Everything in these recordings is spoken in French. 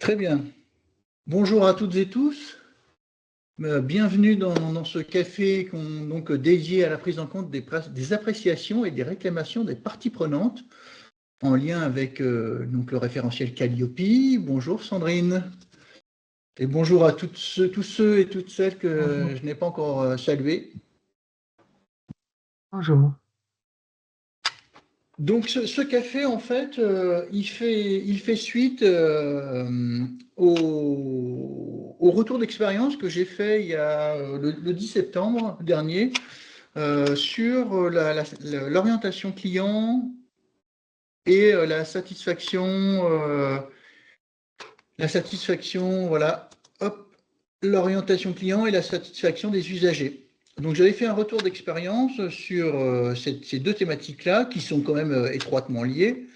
Très bien. Bonjour à toutes et tous. Bienvenue dans ce café dédié à la prise en compte des appréciations et des réclamations des parties prenantes en lien avec le référentiel Calliope. Bonjour Sandrine. Et bonjour à tous ceux et toutes celles Bonjour. que je n'ai pas encore salués. Bonjour. Donc ce café, en fait, il fait suite au retour d'expérience que j'ai fait il y a le 10 septembre dernier sur l'orientation client et la satisfaction, voilà, hop, l'orientation client et la satisfaction des usagers. Donc j'avais fait un retour d'expérience sur ces deux thématiques-là qui sont quand même étroitement liées.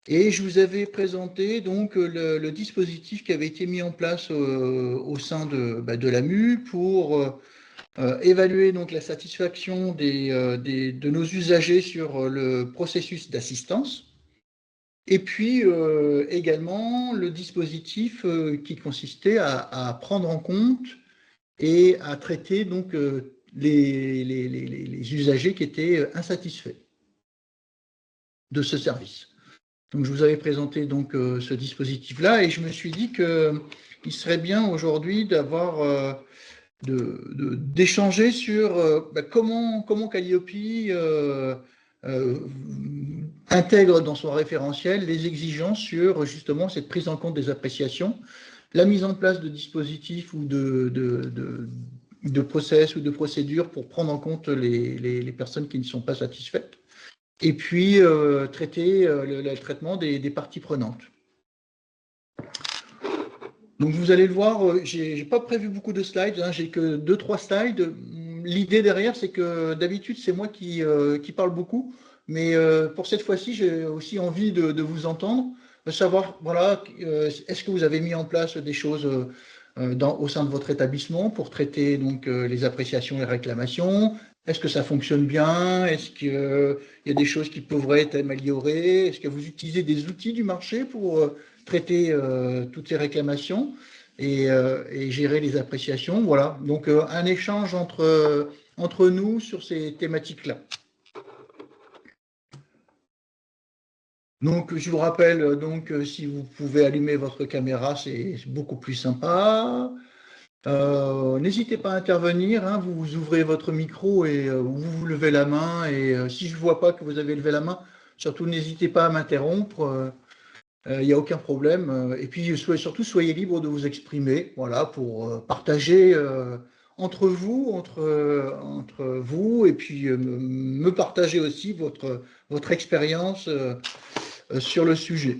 Et je vous avais présenté donc le dispositif qui avait été mis en place au sein de l'AMU pour évaluer donc la satisfaction de nos usagers sur le processus d'assistance. Et puis également le dispositif qui consistait à prendre en compte et à traiter donc les usagers qui étaient insatisfaits de ce service. Donc, je vous avais présenté donc ce dispositif-là et je me suis dit qu'il serait bien aujourd'hui d'échanger sur comment Calliope euh, intègre dans son référentiel les exigences sur justement cette prise en compte des appréciations, la mise en place de dispositifs ou de process ou de procédures pour prendre en compte les personnes qui ne sont pas satisfaites et puis traiter le traitement des parties prenantes. Donc vous allez le voir, j'ai pas prévu beaucoup de slides, hein, j'ai que 2-3 slides. L'idée derrière, c'est que d'habitude, c'est moi qui parle beaucoup, mais pour cette fois-ci, j'ai aussi envie de vous entendre, de savoir, voilà, est-ce que vous avez mis en place des choses au sein de votre établissement pour traiter donc les appréciations et réclamations? Est-ce que ça fonctionne bien? Est-ce qu'il y a des choses qui pourraient être améliorées? Est-ce que vous utilisez des outils du marché pour traiter toutes ces réclamations et gérer les appréciations? Voilà, donc un échange entre nous sur ces thématiques-là. Donc, je vous rappelle, si vous pouvez allumer votre caméra, c'est beaucoup plus sympa. N'hésitez pas à intervenir, hein, vous ouvrez votre micro et vous levez la main. Et si je ne vois pas que vous avez levé la main, surtout n'hésitez pas à m'interrompre. Il n'y a aucun problème. Et puis surtout, soyez libre de vous exprimer, voilà, pour partager entre vous, et puis me partager aussi votre expérience sur le sujet.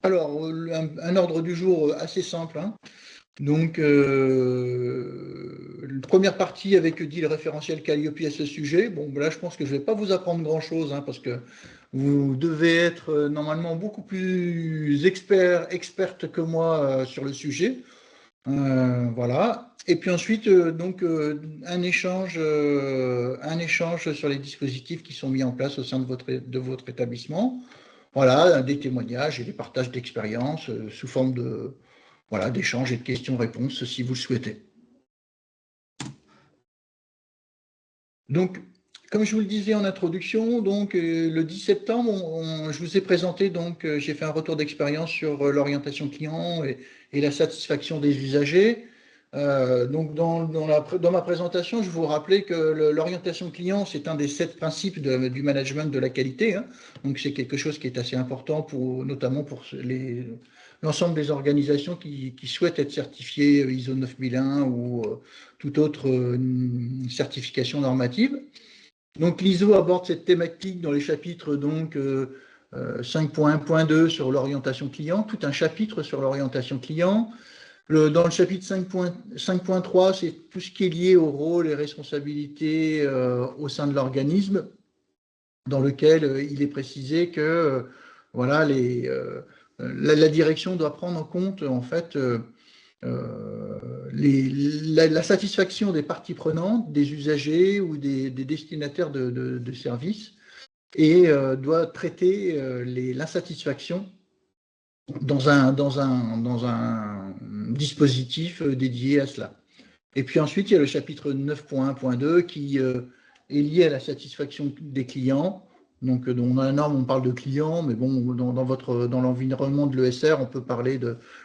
Alors, un ordre du jour assez simple, hein. Donc, première partie avec dit le référentiel Calliope à ce sujet. Bon, là, je pense que je ne vais pas vous apprendre grand-chose, hein, parce que vous devez être normalement beaucoup plus experte que moi sur le sujet. Voilà. Et puis ensuite, un échange sur les dispositifs qui sont mis en place au sein de votre établissement. Voilà, des témoignages et des partages d'expériences sous forme d'échanges et de questions-réponses si vous le souhaitez. Donc, comme je vous le disais en introduction, le 10 septembre, je vous ai présenté, j'ai fait un retour d'expérience sur l'orientation client et la satisfaction des usagers. Dans ma présentation, je vous rappelais que l'orientation client, c'est un des 7 principes du management de la qualité, hein. Donc, c'est quelque chose qui est assez important, notamment pour l'ensemble des organisations qui souhaitent être certifiées ISO 9001 ou toute autre certification normative. Donc, l'ISO aborde cette thématique dans les chapitres 5.1.2 sur l'orientation client, tout un chapitre sur l'orientation client. Dans le chapitre 5.3, c'est tout ce qui est lié au rôle et responsabilités au sein de l'organisme, dans lequel il est précisé que voilà, la direction doit prendre en compte en fait la satisfaction des parties prenantes, des usagers ou des destinataires de services, et doit traiter l'insatisfaction dans un dispositif dédié à cela. Et puis ensuite, il y a le chapitre 9.1.2 qui est lié à la satisfaction des clients. Donc, dans la norme, on parle de clients, mais bon, dans l'environnement de l'ESR, on peut parler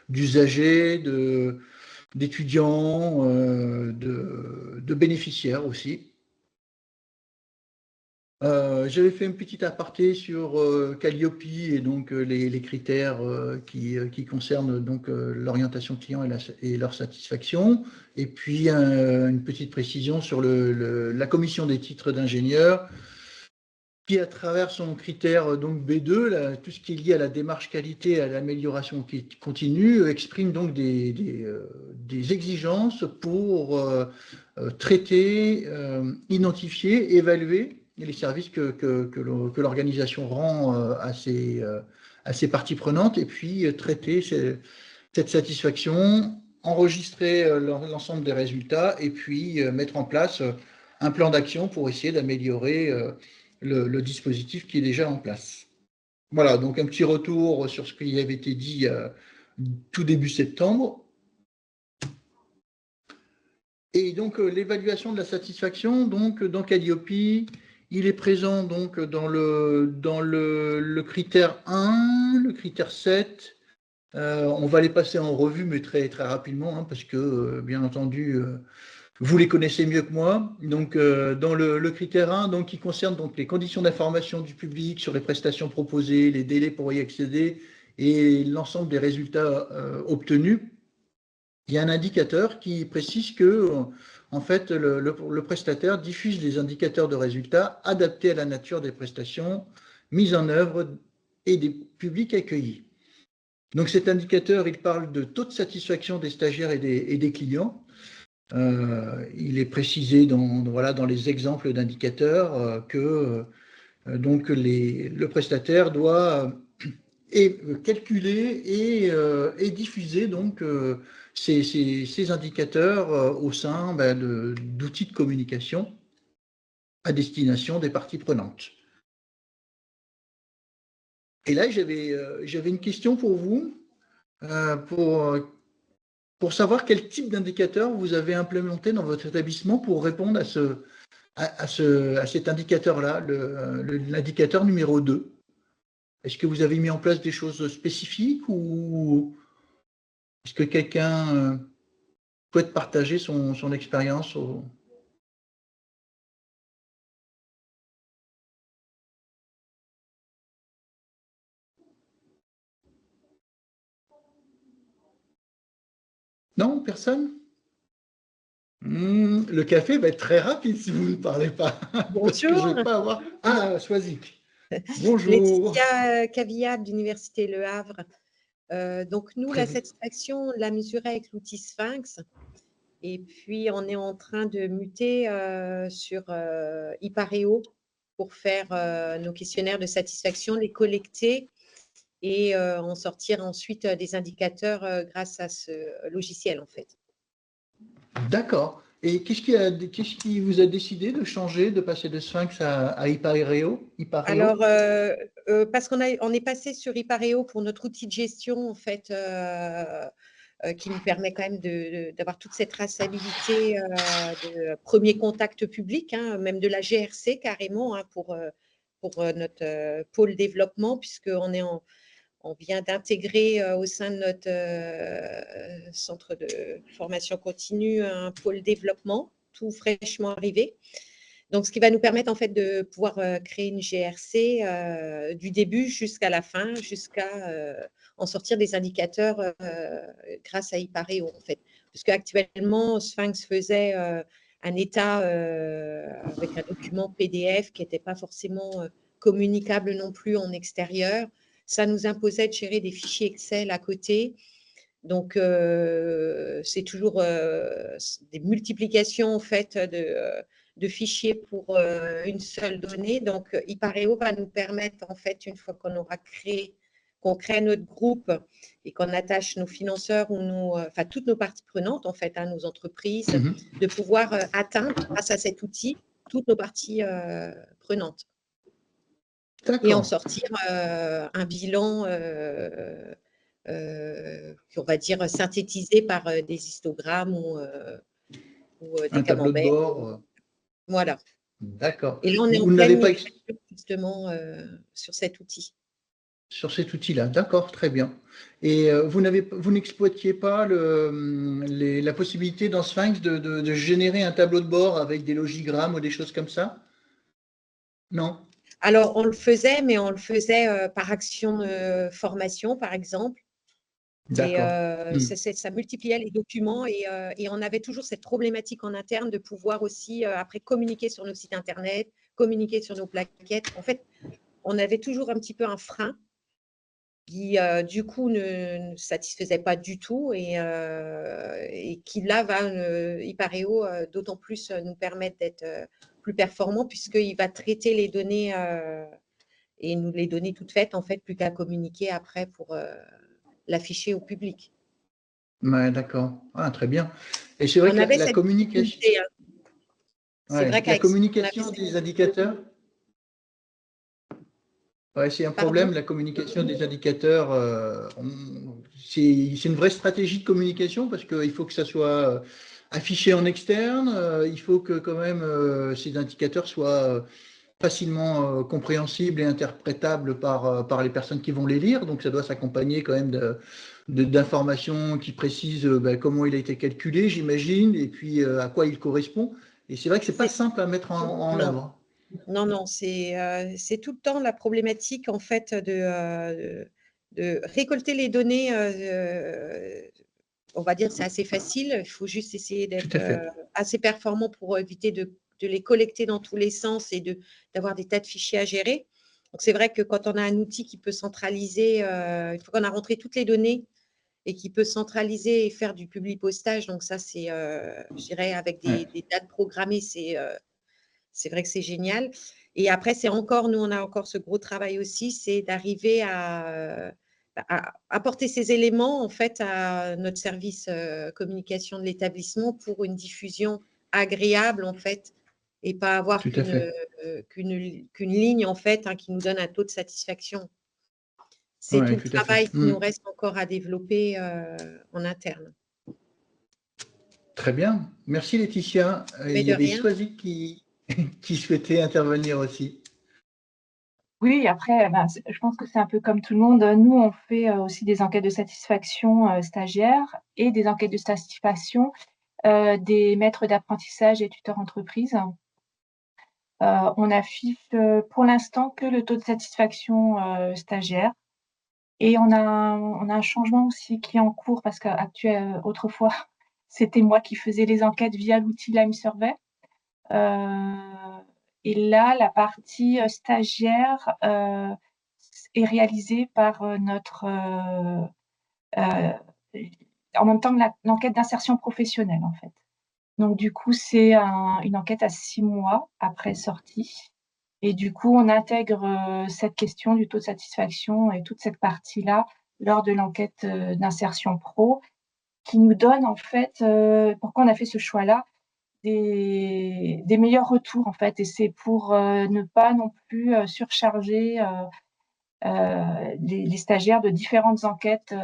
d'usagers, d'étudiants, de bénéficiaires aussi. J'avais fait une petite aparté sur Calliope et donc les critères qui concernent donc l'orientation client et leur satisfaction. Et puis une petite précision sur la commission des titres d'ingénieur qui, à travers son critère donc B2, là, tout ce qui est lié à la démarche qualité et à l'amélioration continue, exprime donc des exigences pour traiter, identifier, évaluer les services que l'organisation rend à ses parties prenantes, et puis traiter cette satisfaction, enregistrer l'ensemble des résultats, et puis mettre en place un plan d'action pour essayer d'améliorer le dispositif qui est déjà en place. Voilà, donc un petit retour sur ce qui avait été dit tout début septembre. Et donc l'évaluation de la satisfaction, donc dans Calliope, il est présent donc dans le critère 1, le critère 7. On va les passer en revue, mais très, très rapidement, hein, parce que, bien entendu, vous les connaissez mieux que moi. Donc, dans le critère 1, donc, qui concerne donc, les conditions d'information du public sur les prestations proposées, les délais pour y accéder et l'ensemble des résultats obtenus, il y a un indicateur qui précise que, en fait, le prestataire diffuse des indicateurs de résultats adaptés à la nature des prestations mises en œuvre et des publics accueillis. Donc cet indicateur, il parle de taux de satisfaction des stagiaires et des clients. Il est précisé dans les exemples d'indicateurs que donc le prestataire doit calculer et diffuser donc ces indicateurs au sein d'outils de communication à destination des parties prenantes. Et là, j'avais une question pour vous, pour savoir quel type d'indicateur vous avez implémenté dans votre établissement pour répondre à cet indicateur-là, l'indicateur numéro 2. Est-ce que vous avez mis en place des choses spécifiques ou est-ce que quelqu'un souhaite partager son expérience Non, personne? Le café va être très rapide si vous ne parlez pas, parce que je ne Bonjour. vais pas avoir… Ah, Swazik. Bonjour. Laetitia Cavillard d'Université Le Havre. Donc nous, Très la bien. satisfaction, on l'a mesurée avec l'outil Sphinx. Et puis, on est en train de muter sur Ipareo pour faire nos questionnaires de satisfaction, les collecter et en sortir ensuite des indicateurs grâce à ce logiciel, en fait. D'accord. Et qu'est-ce qui vous a décidé de changer, de passer de Sphinx à Ipareo? Alors, parce qu'on est passé sur Ipareo pour notre outil de gestion, en fait, qui nous permet quand même d'avoir toute cette traçabilité de premier contact public, hein, même de la GRC carrément, hein, pour notre pôle développement, puisqu'on vient d'intégrer au sein de notre centre de formation continue un pôle développement, tout fraîchement arrivé. Donc, ce qui va nous permettre en fait de pouvoir créer une GRC du début jusqu'à la fin, jusqu'à en sortir des indicateurs grâce à Ipareo en fait. Parce qu'actuellement, Sphinx faisait un état avec un document PDF qui n'était pas forcément communicable non plus en extérieur. Ça nous imposait de gérer des fichiers Excel à côté. Donc, c'est toujours des multiplications en fait de fichiers pour une seule donnée. Donc, Ipareo va nous permettre, en fait, une fois qu'on crée notre groupe et qu'on attache nos financeurs ou toutes nos parties prenantes, en fait, nos entreprises, de pouvoir atteindre, grâce à cet outil, toutes nos parties prenantes. et en D'accord. sortir un bilan, on va dire synthétisé par des histogrammes ou des Un tableau de camemberts. bord. Voilà. D'accord. Et là, on est en Vous n'avez pleine pas migration justement sur cet outil. sur cet outil-là. D'accord, très bien. Et vous n'exploitiez pas la possibilité dans Sphinx de générer un tableau de bord avec des logigrammes ou des choses comme ça? Non? Alors, on le faisait, mais on le faisait par action de formation, par exemple. Et D'accord. Hmm. ça multipliait les documents et on avait toujours cette problématique en interne de pouvoir aussi après communiquer sur nos sites internet, communiquer sur nos plaquettes. En fait, on avait toujours un petit peu un frein qui du coup ne satisfaisait pas du tout et qui là va Hypareo d'autant plus nous permettre d'être plus performants puisqu'il va traiter les données et nous les donner toutes faites en fait plus qu'à communiquer après pour l'afficher au public. Ouais, d'accord. Ah, très bien. Et c'est vrai On que avait la cette communication, difficulté, hein. C'est ouais, vrai la qu'avec ça, on avait communication cette des difficulté. indicateurs, ouais, c'est un Pardon? problème, la communication des indicateurs. C'est une vraie stratégie de communication parce qu'il faut que ça soit affiché en externe. Il faut que quand même ces indicateurs soient facilement compréhensibles et interprétables par les personnes qui vont les lire. Donc ça doit s'accompagner quand même d'informations qui précisent ben, comment il a été calculé, j'imagine, et puis à quoi il correspond. Et c'est vrai que c'est pas C'est simple à mettre en non, œuvre. non, c'est tout le temps la problématique en fait de récolter les données, on va dire c'est assez facile. Il faut juste essayer Tout d'être à fait. assez performant pour éviter de les collecter dans tous les sens et d'avoir des tas de fichiers à gérer. Donc c'est vrai que quand on a un outil qui peut centraliser, une fois qu'on a rentré toutes les données et qui peut centraliser et faire du publipostage, donc ça c'est, je dirais avec Ouais, des dates programmées, c'est vrai que c'est génial. Et après, c'est encore, nous, on a encore ce gros travail aussi, c'est d'arriver à apporter ces éléments en fait à notre service communication de l'établissement pour une diffusion agréable en fait et pas avoir tout à fait. qu'une ligne en fait qui nous donne un taux de satisfaction. C'est tout Ouais, le tout à fait. travail qui nous reste encore à développer en interne. Très bien. Merci Laetitia. Il Mais y de avait rien. Swazik qui souhaitait intervenir aussi. Oui, après, ben, je pense que c'est un peu comme tout le monde. Nous, on fait aussi des enquêtes de satisfaction stagiaires et des enquêtes de satisfaction des maîtres d'apprentissage et tuteurs entreprises. On affiche pour l'instant que le taux de satisfaction stagiaire. Et on a un changement aussi qui est en cours parce qu'autrefois, c'était moi qui faisais les enquêtes via l'outil Lime Survey. Et là, la partie stagiaire est réalisée par en même temps que l'enquête d'insertion professionnelle, en fait. Donc, du coup, c'est une enquête à 6 mois après sortie. Et du coup, on intègre cette question du taux de satisfaction et toute cette partie-là lors de l'enquête d'insertion pro qui nous donne, en fait, pourquoi on a fait ce choix-là, des meilleurs retours, en fait. Et c'est pour ne pas non plus surcharger les stagiaires de différentes enquêtes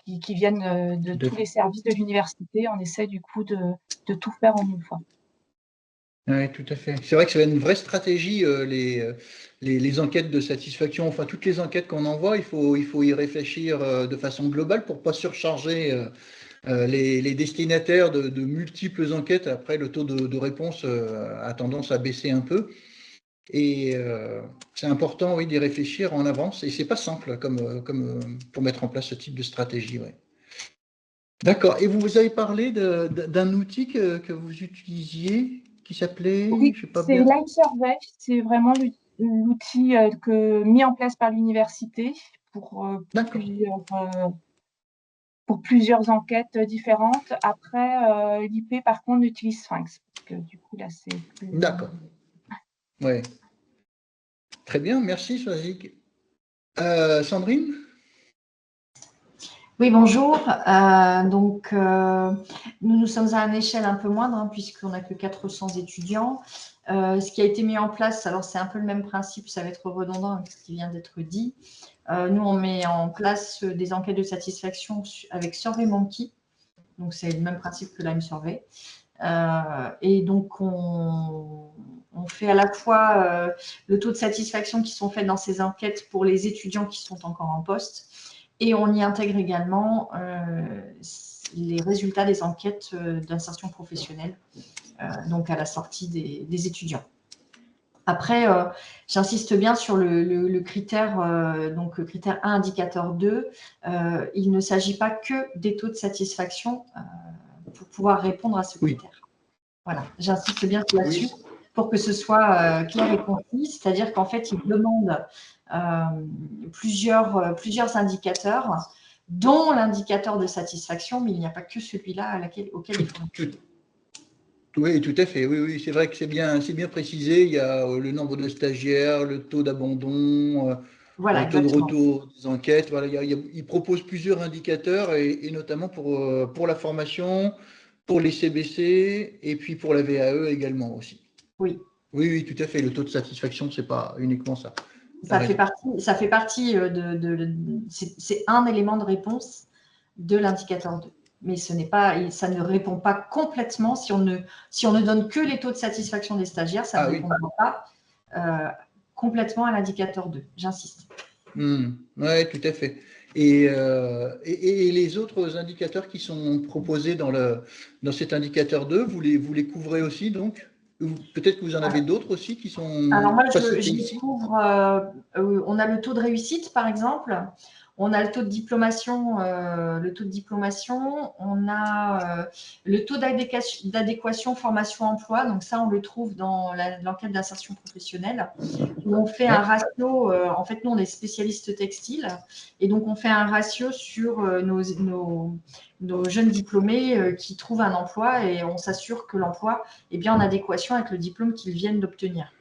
qui viennent de Tout à tous les fait. services de l'université. On essaie du coup de tout faire en une fois. Oui, tout à fait. C'est vrai que c'est une vraie stratégie, les enquêtes de satisfaction, enfin toutes les enquêtes qu'on envoie, il faut y réfléchir de façon globale pour ne pas surcharger les destinataires de multiples enquêtes. Après, le taux de réponse a tendance à baisser un peu. Et c'est important, oui, d'y réfléchir en avance. Et c'est pas simple pour mettre en place ce type de stratégie. Ouais. D'accord. Et vous avez parlé d'un outil que vous utilisiez qui s'appelait, Oui, je sais pas c'est bien. Lime Survey. C'est vraiment l'outil mis en place par l'université pour D'accord. plusieurs enquêtes différentes. Après, l'IP, par contre, utilise Sphinx. Parce que du coup, là, c'est plus. D'accord. Ouais. Très bien. Merci, Swazik. Sandrine? Oui, bonjour. Nous sommes à une échelle un peu moindre, hein, puisqu'on n'a que 400 étudiants. Ce qui a été mis en place, alors c'est un peu le même principe, ça va être redondant avec ce qui vient d'être dit. Nous, on met en place des enquêtes de satisfaction avec SurveyMonkey. Donc, c'est le même principe que l'AIM Survey. Et donc, on fait à la fois le taux de satisfaction qui sont faits dans ces enquêtes pour les étudiants qui sont encore en poste, et on y intègre également les résultats des enquêtes d'insertion professionnelle, donc à la sortie des étudiants. Après, j'insiste bien sur le critère, donc critère 1, indicateur 2. Il ne s'agit pas que des taux de satisfaction pour pouvoir répondre à ce critère. Oui. Voilà, j'insiste bien là-dessus Oui. pour que ce soit clair et concis, c'est-à-dire qu'en fait, il demande plusieurs indicateurs, dont l'indicateur de satisfaction, mais il n'y a pas que celui-là auquel il faut réfléchir. Oui, tout à fait. Oui, oui, c'est vrai que c'est bien précisé. Il y a le nombre de stagiaires, le taux d'abandon, Voilà, le taux de exactement. retour des enquêtes. Voilà, il propose plusieurs indicateurs et notamment pour la formation, pour les CBC et puis pour la VAE également aussi. Oui. Oui, oui, tout à fait. Le taux de satisfaction, c'est pas uniquement ça. Ça fait partie c'est un élément de réponse de l'indicateur 2. Mais ça ne répond pas complètement, si on ne donne que les taux de satisfaction des stagiaires, ça ne répondra pas complètement à l'indicateur 2, j'insiste. Oui, tout à fait. Et les autres indicateurs qui sont proposés dans cet indicateur 2, vous les couvrez aussi donc? Peut-être que vous en avez d'autres aussi qui sont Alors moi, pas je cités les ici. couvre, on a le taux de réussite, par exemple. On a le taux de diplomation, on a le taux d'adéquation formation-emploi. Donc ça, on le trouve dans l'enquête d'insertion professionnelle, où on fait un ratio. En fait, nous, on est spécialistes textiles, et donc on fait un ratio sur nos jeunes diplômés qui trouvent un emploi, et on s'assure que l'emploi est bien en adéquation avec le diplôme qu'ils viennent d'obtenir,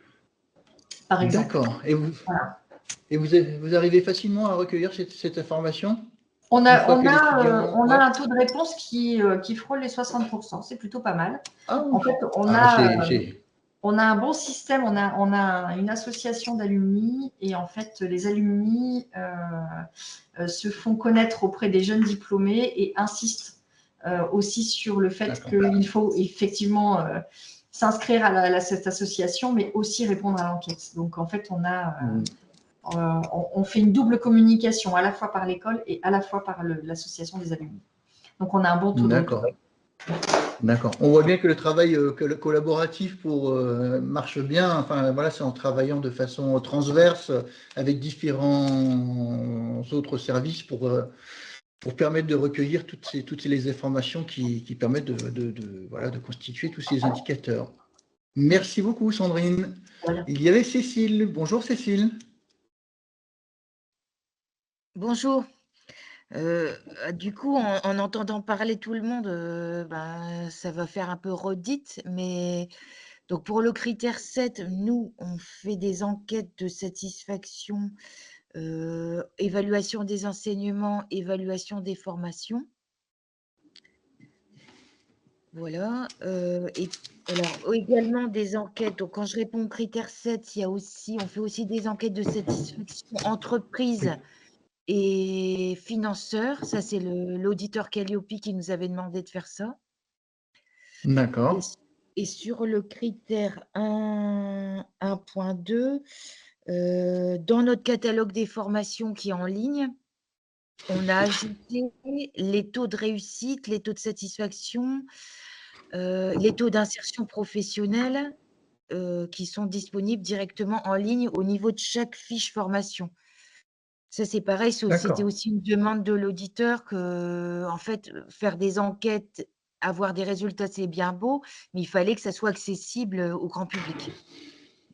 par exemple. D'accord. Voilà. Et vous arrivez facilement à recueillir cette information? On Une a, fois on que a, l'étudiant. on a Ouais. un taux de réponse qui frôle les 60%. C'est plutôt pas mal. Ah, En fait, on a un bon système. On a une association d'alumni, et en fait, les alumni se font connaître auprès des jeunes diplômés et insistent aussi sur le fait qu'il faut effectivement s'inscrire à cette association, mais aussi répondre à l'enquête. Donc, en fait, on fait une double communication, à la fois par l'école et à la fois par l'association des alumni. Donc, on a un bon taux de retour. D'accord. On voit bien que le travail collaboratif marche bien. Enfin, voilà, c'est en travaillant de façon transverse avec différents autres services pour permettre de recueillir toutes les informations qui permettent de constituer tous ces indicateurs. Merci beaucoup, Sandrine. Voilà. Il y avait Cécile. Bonjour, Cécile. Bonjour. Du coup, en entendant parler tout le monde, ça va faire un peu redite, mais donc pour le critère 7, nous, on fait des enquêtes de satisfaction, évaluation des enseignements, évaluation des formations. Voilà. Et alors, également des enquêtes. Donc, quand je réponds au critère 7, on fait aussi des enquêtes de satisfaction entreprise et financeurs. Ça, c'est l'auditeur Calliope qui nous avait demandé de faire ça. D'accord. Et sur le critère 1.2, dans notre catalogue des formations qui est en ligne, on a ajouté les taux de réussite, les taux de satisfaction, les taux d'insertion professionnelle qui sont disponibles directement en ligne au niveau de chaque fiche formation. Ça, c'est pareil, c'était aussi une demande de l'auditeur que, en fait, faire des enquêtes, avoir des résultats, c'est bien beau, mais il fallait que ça soit accessible au grand public.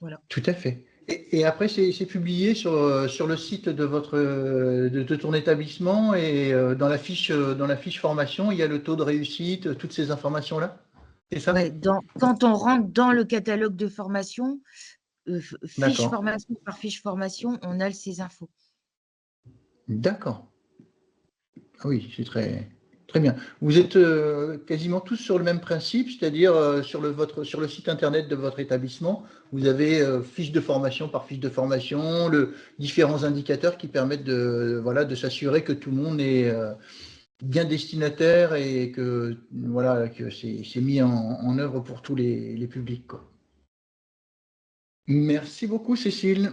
Voilà. Tout à fait. Et après, c'est publié sur le site de ton établissement et dans la fiche formation, il y a le taux de réussite, toutes ces informations-là? C'est ça? Ouais, quand on rentre dans le catalogue de formation, fiche formation par fiche formation, on a ces infos. D'accord. Ah oui, c'est très, très bien. Vous êtes quasiment tous sur le même principe, c'est-à-dire sur sur le site internet de votre établissement, vous avez fiche de formation par fiche de formation, différents indicateurs qui permettent voilà, de s'assurer que tout le monde est bien destinataire et que, voilà, que c'est mis en œuvre pour tous les publics, quoi. Merci beaucoup, Cécile.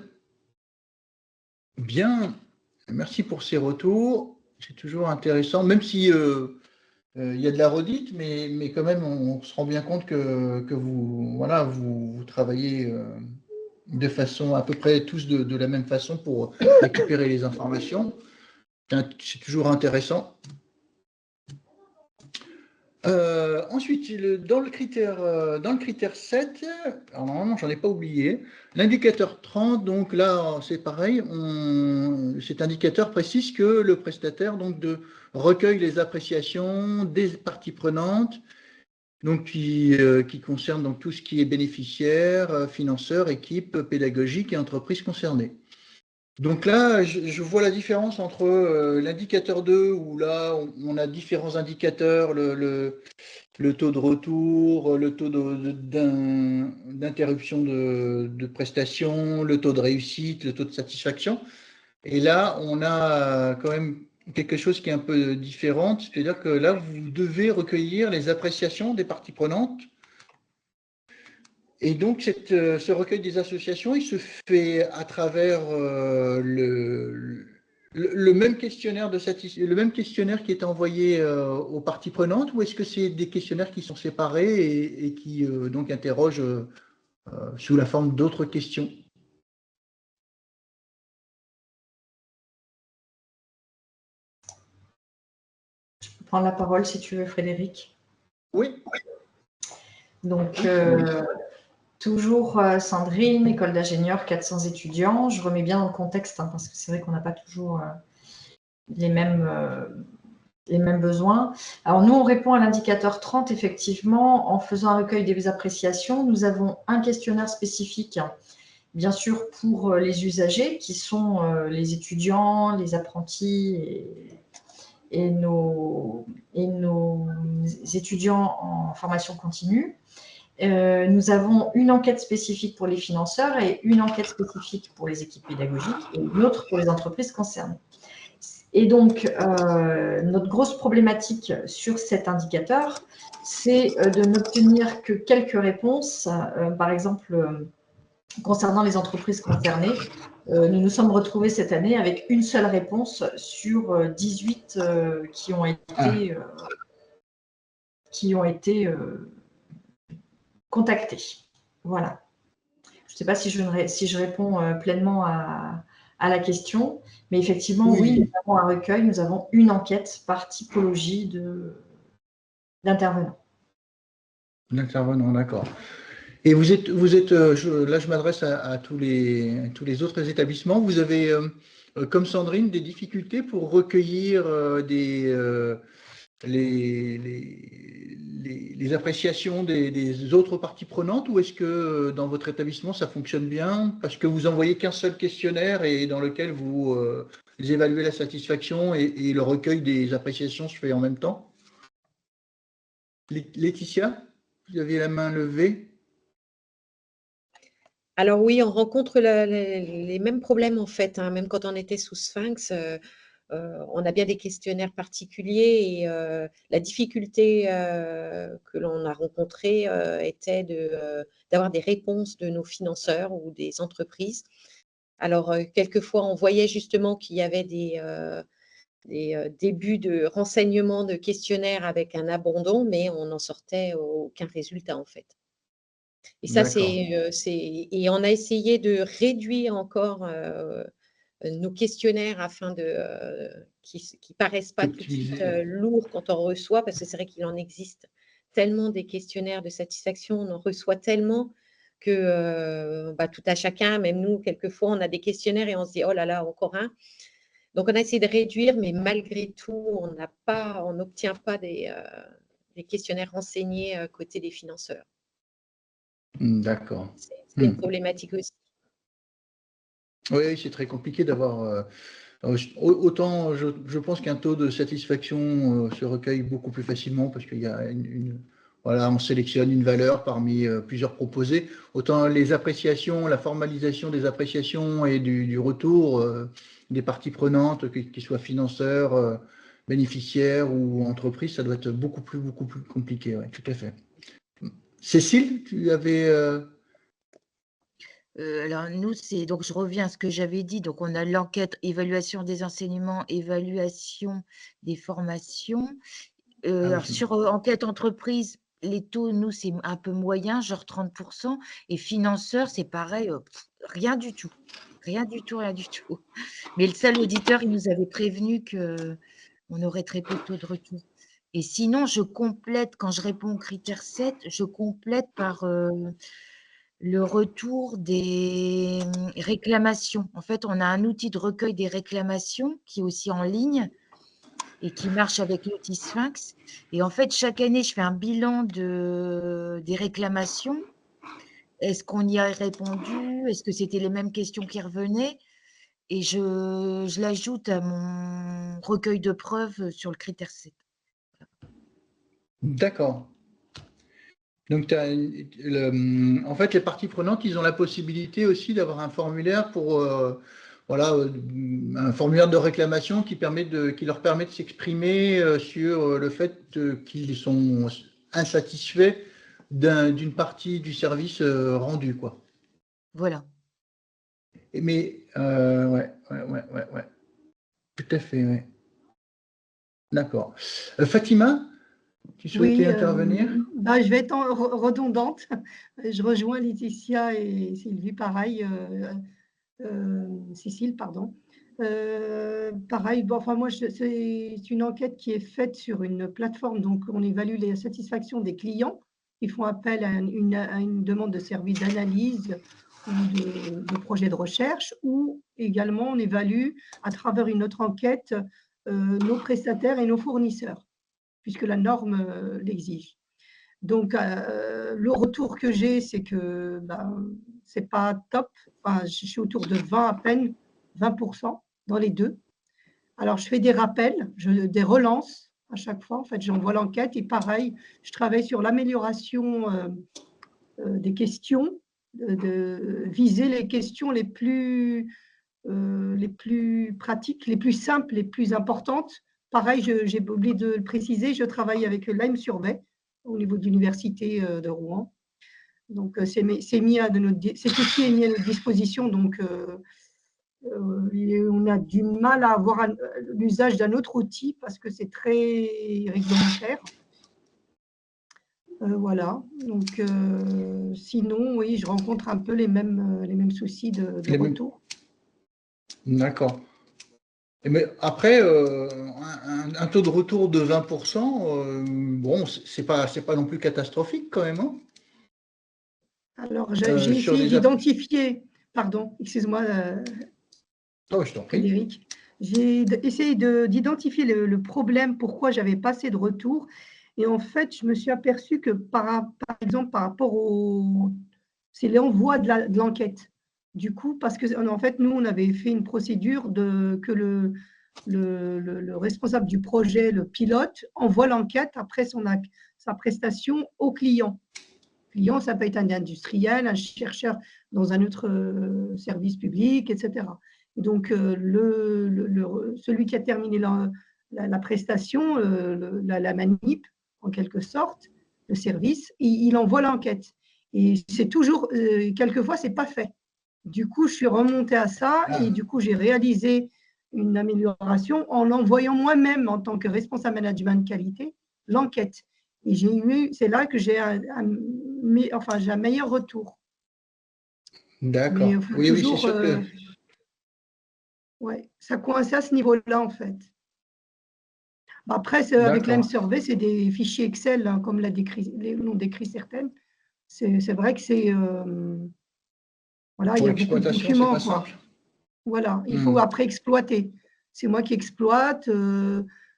Bien, merci pour ces retours. C'est toujours intéressant, même si il y a de la redite, mais quand même, on se rend bien compte que vous, voilà, vous travaillez de façon à peu près tous de la même façon pour récupérer les informations. C'est toujours intéressant. Ensuite, dans le critère 7, alors normalement, j'en ai pas oublié, l'indicateur 30, donc là, c'est pareil, cet indicateur précise que le prestataire recueille les appréciations des parties prenantes, donc qui concerne donc tout ce qui est bénéficiaire, financeur, équipe pédagogique et entreprise concernée. Donc là, je vois la différence entre l'indicateur 2, où là, on a différents indicateurs, le taux de retour, le taux d'interruption de prestation, le taux de réussite, le taux de satisfaction. Et là, on a quand même quelque chose qui est un peu différent, c'est-à-dire que là, vous devez recueillir les appréciations des parties prenantes. Et donc, ce recueil des associations, il se fait à travers le même questionnaire le même questionnaire qui est envoyé aux parties prenantes, ou est-ce que c'est des questionnaires qui sont séparés et qui donc interrogent sous la forme d'autres questions? Je peux prendre la parole si tu veux, Frédéric. Oui. Donc, toujours Sandrine, école d'ingénieur, 400 étudiants. Je remets bien dans le contexte, hein, parce que c'est vrai qu'on n'a pas toujours les mêmes besoins. Alors, nous, on répond à l'indicateur 30, effectivement, en faisant un recueil des appréciations. Nous avons un questionnaire spécifique, bien sûr, pour les usagers, qui sont les étudiants, les apprentis et nos étudiants en formation continue. Nous avons une enquête spécifique pour les financeurs et une enquête spécifique pour les équipes pédagogiques et une autre pour les entreprises concernées. Et donc, notre grosse problématique sur cet indicateur, c'est de n'obtenir que quelques réponses. Par exemple, concernant les entreprises concernées, nous nous sommes retrouvés cette année avec une seule réponse sur 18 qui ont été contactés. Voilà. Je ne sais pas si je réponds pleinement à la question, mais effectivement, oui, nous avons un recueil, nous avons une enquête par typologie d'intervenants. D'intervenants, d'accord. Et là, je m'adresse à tous les autres établissements. Vous avez, comme Sandrine, des difficultés pour recueillir les appréciations des autres parties prenantes, ou est-ce que dans votre établissement, ça fonctionne bien parce que vous envoyez qu'un seul questionnaire et dans lequel vous évaluez la satisfaction et le recueil des appréciations se fait en même temps? Laetitia, vous aviez la main levée. Alors oui, on rencontre les mêmes problèmes en fait, hein, même quand on était sous Sphinx. On a bien des questionnaires particuliers et la difficulté que l'on a rencontrée était d'avoir des réponses de nos financeurs ou des entreprises. Alors, quelquefois, on voyait justement qu'il y avait des débuts de renseignements de questionnaires avec un abandon, mais on n'en sortait aucun résultat en fait. Et ça, et on a essayé de réduire encore nos questionnaires afin qui paraissent pas tout de suite lourds quand on reçoit, parce que c'est vrai qu'il en existe tellement des questionnaires de satisfaction, on en reçoit tellement que tout à chacun, même nous, quelquefois, on a des questionnaires et on se dit: «Oh là là, encore un». Donc on a essayé de réduire, mais malgré tout, on n'obtient pas des questionnaires renseignés côté des financeurs. D'accord. C'est une problématique aussi. Oui, c'est très compliqué d'avoir Autant je pense qu'un taux de satisfaction se recueille beaucoup plus facilement parce qu'il y a voilà, on sélectionne une valeur parmi plusieurs proposés. Autant les appréciations, la formalisation des appréciations et du retour des parties prenantes, qu'ils soient financeurs, bénéficiaires ou entreprises, ça doit être beaucoup plus compliqué. Ouais, tout à fait. Cécile, tu avais… Alors nous, donc je reviens à ce que j'avais dit. Donc on a l'enquête, évaluation des enseignements, évaluation des formations. Alors sur enquête entreprise, les taux, nous, c'est un peu moyen, genre 30%. Et financeurs, c'est pareil, rien du tout. Rien du tout, rien du tout. Mais le seul auditeur, il nous avait prévenu qu'on aurait très peu de taux de retour. Et sinon, je complète, quand je réponds au critère 7, je complète par le retour des réclamations. En fait, on a un outil de recueil des réclamations qui est aussi en ligne et qui marche avec l'outil Sphinx. Et en fait, chaque année, je fais un bilan des réclamations. Est-ce qu'on y a répondu? Est-ce que c'était les mêmes questions qui revenaient? Et je l'ajoute à mon recueil de preuves sur le critère 7. D'accord. Donc, en fait, les parties prenantes, ils ont la possibilité aussi d'avoir un formulaire pour, voilà, un formulaire de réclamation qui leur permet de s'exprimer sur le fait qu'ils sont insatisfaits d'une partie du service rendu, quoi. Voilà. Mais, ouais. Tout à fait, ouais. D'accord. Fatima, tu souhaitais intervenir? Je vais être redondante. Je rejoins Laetitia et Sylvie, pareil, Cécile, pardon. Pareil, bon, enfin moi, c'est une enquête qui est faite sur une plateforme, donc on évalue les satisfactions des clients qui font appel à une demande de service d'analyse ou de projet de recherche, ou également on évalue à travers une autre enquête nos prestataires et nos fournisseurs, puisque la norme l'exige. Donc, le retour que j'ai, c'est que c'est pas top. Enfin, je suis autour de 20 à peine, 20% dans les deux. Alors, je fais des rappels, des relances à chaque fois. En fait, j'envoie l'enquête et pareil, je travaille sur l'amélioration des questions, de viser les questions les plus pratiques, les plus simples, les plus importantes. Pareil, j'ai oublié de le préciser, je travaille avec l'AIM Survey au niveau de l'université de Rouen. Donc, cet outil est mis à notre disposition. Donc, on a du mal à avoir l'usage d'un autre outil parce que c'est très réglementaire. Voilà. Donc, sinon, oui, je rencontre un peu les mêmes soucis de retour. D'accord. Mais après, un taux de retour de 20%, bon, c'est pas non plus catastrophique quand même, hein. Alors, j'ai essayé d'identifier, pardon, excuse-moi, oh, je t'en prie. Frédéric, j'ai essayé d'identifier le problème, pourquoi j'avais pas assez de retour. Et en fait, je me suis aperçue que, par exemple, par rapport c'est l'envoi de l'enquête. Du coup, parce que en fait, nous, on avait fait une procédure que le responsable du projet, le pilote, envoie l'enquête après sa prestation au client. Le client, ça peut être un industriel, un chercheur dans un autre service public, etc. Et donc, celui qui a terminé la prestation, la manip, en quelque sorte, le service, il envoie l'enquête. Et c'est toujours, quelquefois, ce n'est pas fait. Du coup, je suis remontée à ça et du coup, j'ai réalisé une amélioration en l'envoyant moi-même en tant que responsable management qualité, l'enquête. Et c'est là que j'ai un meilleur retour. D'accord. Oui, c'est sûr que… ouais, ça coince à ce niveau-là, en fait. Après, avec l'AIM Survey, c'est des fichiers Excel, hein, comme l'ont décrit certaines. C'est vrai que c'est… voilà, il y a beaucoup de documents, quoi. Voilà, il faut après exploiter. C'est moi qui exploite,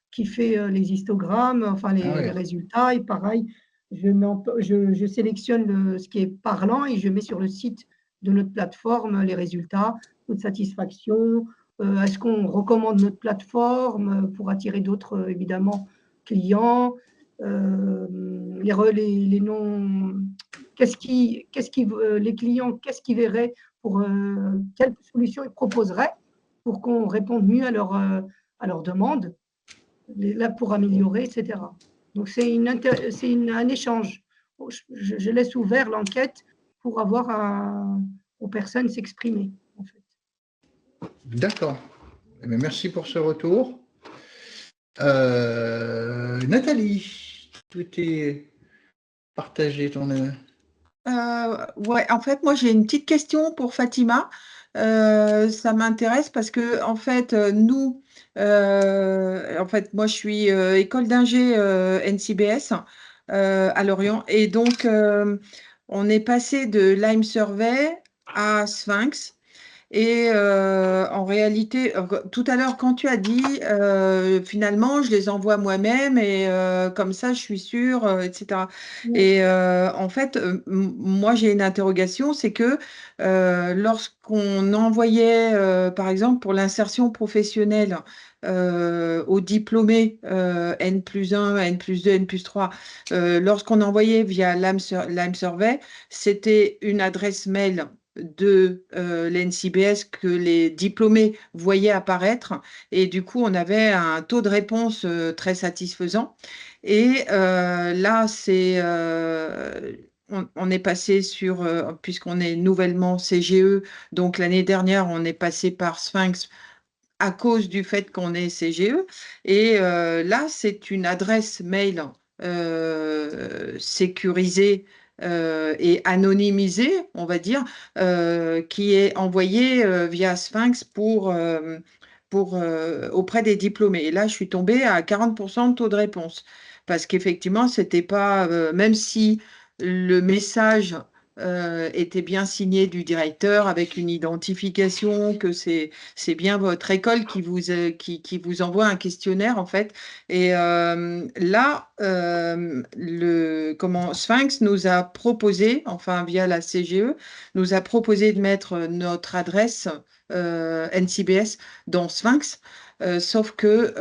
qui fait les histogrammes, enfin les résultats. Et pareil, je sélectionne ce qui est parlant et je mets sur le site de notre plateforme les résultats, taux de satisfaction, Est-ce qu'on recommande notre plateforme pour attirer d'autres, évidemment, clients? Les noms, les clients, qu'est-ce qu'ils verraient quelle solution ils proposeraient pour qu'on réponde mieux à leurs demandes, là, pour améliorer, etc. Donc, c'est un échange. Je laisse ouvert l'enquête pour avoir aux personnes s'exprimer, en fait. D'accord. Eh bien, merci pour ce retour. Nathalie, tout est partagé ton. Ouais, en fait, moi, j'ai une petite question pour Fatima. Ça m'intéresse parce que, en fait, nous, en fait, moi, je suis école d'ingé NCBS à Lorient. Et donc, on est passé de Lime Survey à Sphinx. Et en réalité, tout à l'heure, quand tu as dit, finalement, je les envoie moi-même et comme ça, je suis sûre, etc. Oui. Et en fait, moi, j'ai une interrogation, c'est que lorsqu'on envoyait, par exemple, pour l'insertion professionnelle aux diplômés N+1, N+2, N+3, lorsqu'on envoyait via Lime Survey, c'était une adresse mail de l'NCBS que les diplômés voyaient apparaître et du coup on avait un taux de réponse très satisfaisant et là on est passé sur puisqu'on est nouvellement CGE, donc l'année dernière on est passé par Sphinx à cause du fait qu'on est CGE et là c'est une adresse mail sécurisée et anonymisé, on va dire, qui est envoyé via Sphinx auprès des diplômés. Et là, je suis tombée à 40% de taux de réponse. Parce qu'effectivement, c'était pas, même si le message était bien signé du directeur avec une identification, que c'est bien votre école qui vous envoie un questionnaire, en fait. Et là, Sphinx nous a proposé, enfin via la CGE, nous a proposé de mettre notre adresse NCBS dans Sphinx, sauf que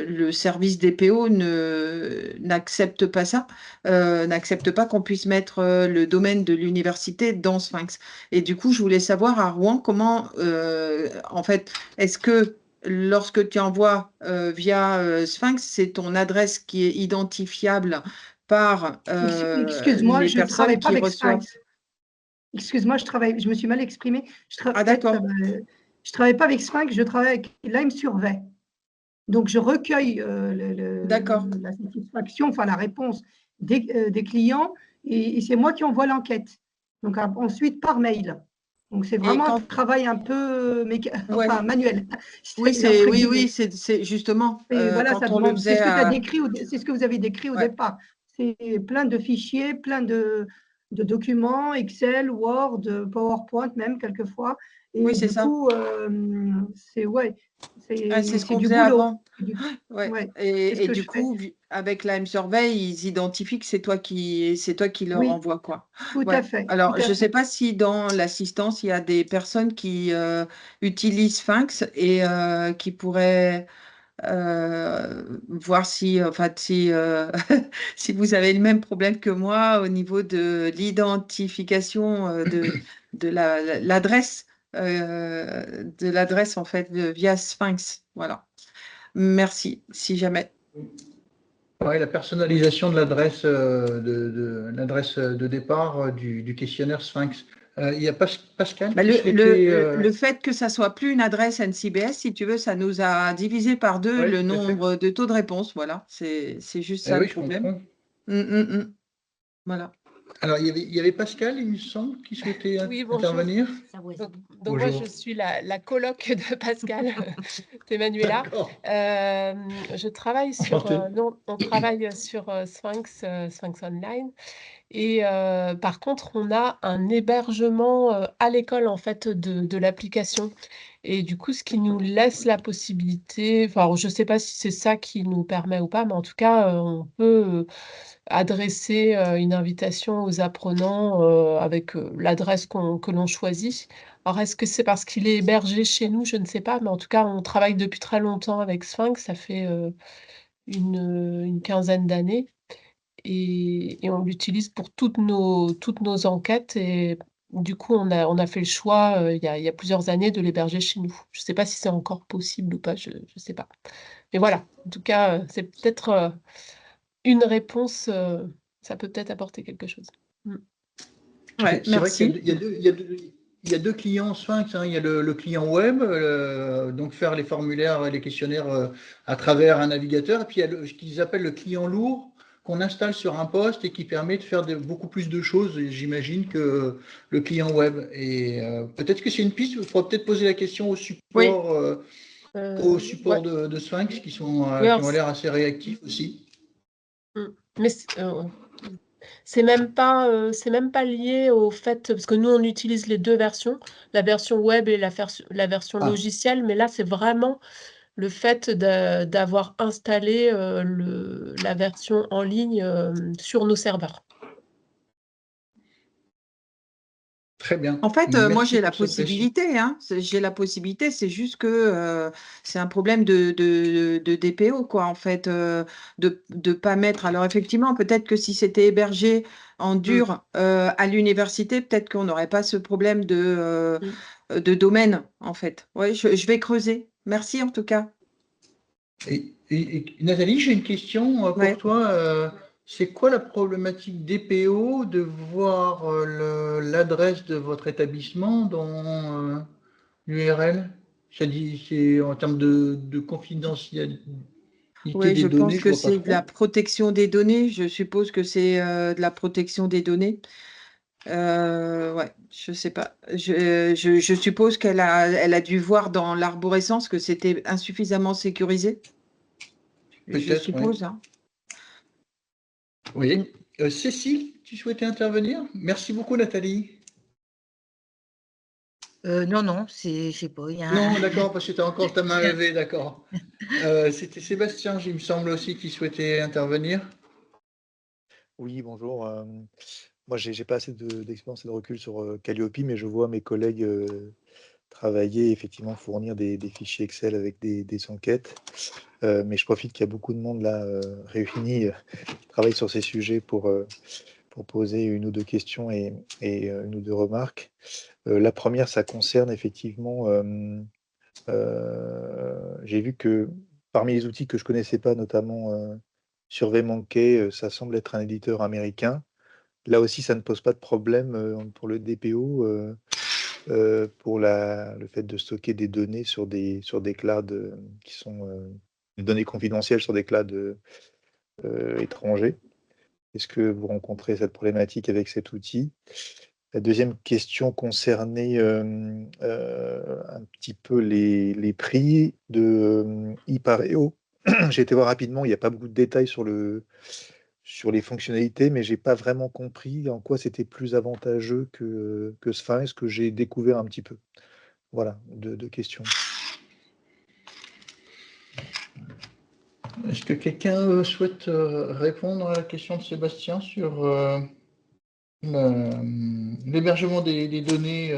le service DPO n'accepte pas ça, n'accepte pas qu'on puisse mettre le domaine de l'université dans Sphinx. Et du coup, je voulais savoir à Rouen comment, en fait, est-ce que lorsque tu envoies via Sphinx, c'est ton adresse qui est identifiable par Excuse-moi, les je ne personnes travaille pas qui avec reçoivent. Sphinx. Excuse-moi, je me suis mal exprimée. Ah, d'accord. Je travaille pas avec Sphinx, je travaille avec Lime Survey. Donc, je recueille D'accord. la satisfaction, enfin la réponse des clients et c'est moi qui envoie l'enquête. Donc, ensuite, par mail. Donc, c'est vraiment un travail un peu Ouais. manuel. Oui, entre guillemets. oui, c'est justement Et voilà, quand ça on le demande, c'est faisait ce que tu as à... décrit, c'est ce que vous avez décrit au Ouais. départ. C'est plein de fichiers, plein de documents, Excel, Word, PowerPoint même quelquefois. Et Oui, c'est du ça. coup, c'est C'est ce qu'on du faisait boulot. avant. Ouais. Ouais, c'est ce Et que du je fais. coup, avec la M-Survey, ils identifient que c'est toi qui leur Oui, envoie, quoi. tout Ouais. à fait. Alors, Tout à je ne sais fait. pas si dans l'assistance, il y a des personnes qui utilisent Sphinx et qui pourraient voir si, enfin, si, si vous avez le même problème que moi au niveau de l'identification l'adresse de l'adresse en fait via Sphinx. Voilà. Merci. Si jamais. Ouais, la personnalisation de l'adresse l'adresse de départ du questionnaire Sphinx. Il y a Pascal Bah, qui souhaitait. le fait que ça soit plus une adresse NCBS, si tu veux, ça nous a divisé par deux Oui, le tout à fait. nombre de taux de réponse. Voilà. C'est juste Eh ça le oui, je problème. comprends. Voilà. Alors, il y avait Pascal, il me semble, qui souhaitait Oui, bonjour. intervenir. Donc moi, je suis la coloc de Pascal, c'est Manuela. D'accord. Je travaille sur, Enchanté. on travaille sur Sphinx, Sphinx Online. Et par contre, on a un hébergement à l'école en fait de l'application. Et du coup, ce qui nous laisse la possibilité, enfin, je ne sais pas si c'est ça qui nous permet ou pas, mais en tout cas, on peut adresser une invitation aux apprenants avec l'adresse que l'on choisit. Alors, est-ce que c'est parce qu'il est hébergé chez nous? Je ne sais pas, mais en tout cas, on travaille depuis très longtemps avec Sphinx. Ça fait une quinzaine d'années et on l'utilise pour toutes nos enquêtes. Et du coup, on a fait le choix il y a plusieurs années de l'héberger chez nous. Je ne sais pas si c'est encore possible ou pas, je ne sais pas. Mais voilà, en tout cas, c'est peut-être une réponse, ça peut peut-être apporter quelque chose. Mm. Ouais, C'est vrai qu'il merci. il y a deux clients Sphinx, hein. Il y a le client web, donc faire les formulaires et les questionnaires à travers un navigateur, et puis il y a ce qu'ils appellent le client lourd qu'on installe sur un poste et qui permet de faire beaucoup plus de choses, j'imagine, que le client web. Et peut-être que c'est une piste, il faudra peut-être poser la question Oui, au Ouais. support de Sphinx qui Oui, alors, ont l'air assez réactifs aussi. mais c'est même pas lié au fait, parce que nous, on utilise les deux versions, la version web et la version Ah, logicielle, mais là, c'est vraiment le fait d'avoir installé la version en ligne sur nos serveurs. très bien. en fait, moi, Merci j'ai la pour cette précision. possibilité, hein. J'ai la possibilité, c'est juste que c'est un problème de DPO, quoi, en fait, de pas mettre. Alors, effectivement, peut-être que si c'était hébergé en Mm, dur à l'université, peut-être qu'on n'aurait pas ce problème mm. de domaine, en fait. Oui, je vais creuser. Merci, en tout cas. Et Nathalie, j'ai une question pour Ouais. toi. C'est quoi la problématique DPO de voir l'adresse de votre établissement dans l'URL? C'est en termes de confidentialité Oui, des je données, pense je que vois pas c'est de la trop. protection des données. Je suppose que c'est de la protection des données. Ouais, je sais pas. Je suppose elle a dû voir dans l'arborescence que c'était insuffisamment sécurisé. Je Peut-être, oui. suppose, hein. Oui. Cécile, tu souhaitais intervenir? Merci beaucoup, Nathalie. Non, non, je sais pas, il y a Non, d'accord, parce que tu as encore ta main il y a- levée, d'accord. C'était Sébastien, il me semble aussi, qui souhaitait intervenir. Oui, bonjour. Moi, j'ai pas assez d'expérience et de recul sur Calliope, mais je vois mes collègues travailler, effectivement, fournir des fichiers Excel avec des enquêtes. Mais je profite qu'il y a beaucoup de monde là réuni qui travaille sur ces sujets pour poser une ou deux questions et une ou deux remarques. La première, ça concerne effectivement, j'ai vu que parmi les outils que je connaissais pas, notamment SurveyMonkey, ça semble être un éditeur américain. Là aussi, ça ne pose pas de problème, pour le DPO, pour le fait de stocker des données sur des clouds, qui sont, des données confidentielles sur des clouds, étrangers. Est-ce que vous rencontrez cette problématique avec cet outil? La deuxième question concernait, un petit peu les prix de, Ipareo. J'ai été voir rapidement, il n'y a pas beaucoup de détails sur les fonctionnalités, mais j'ai pas vraiment compris en quoi c'était plus avantageux que Sphinx, que j'ai découvert un petit peu. Voilà, 2 questions. Est-ce que quelqu'un souhaite répondre à la question de Sébastien sur l'hébergement des données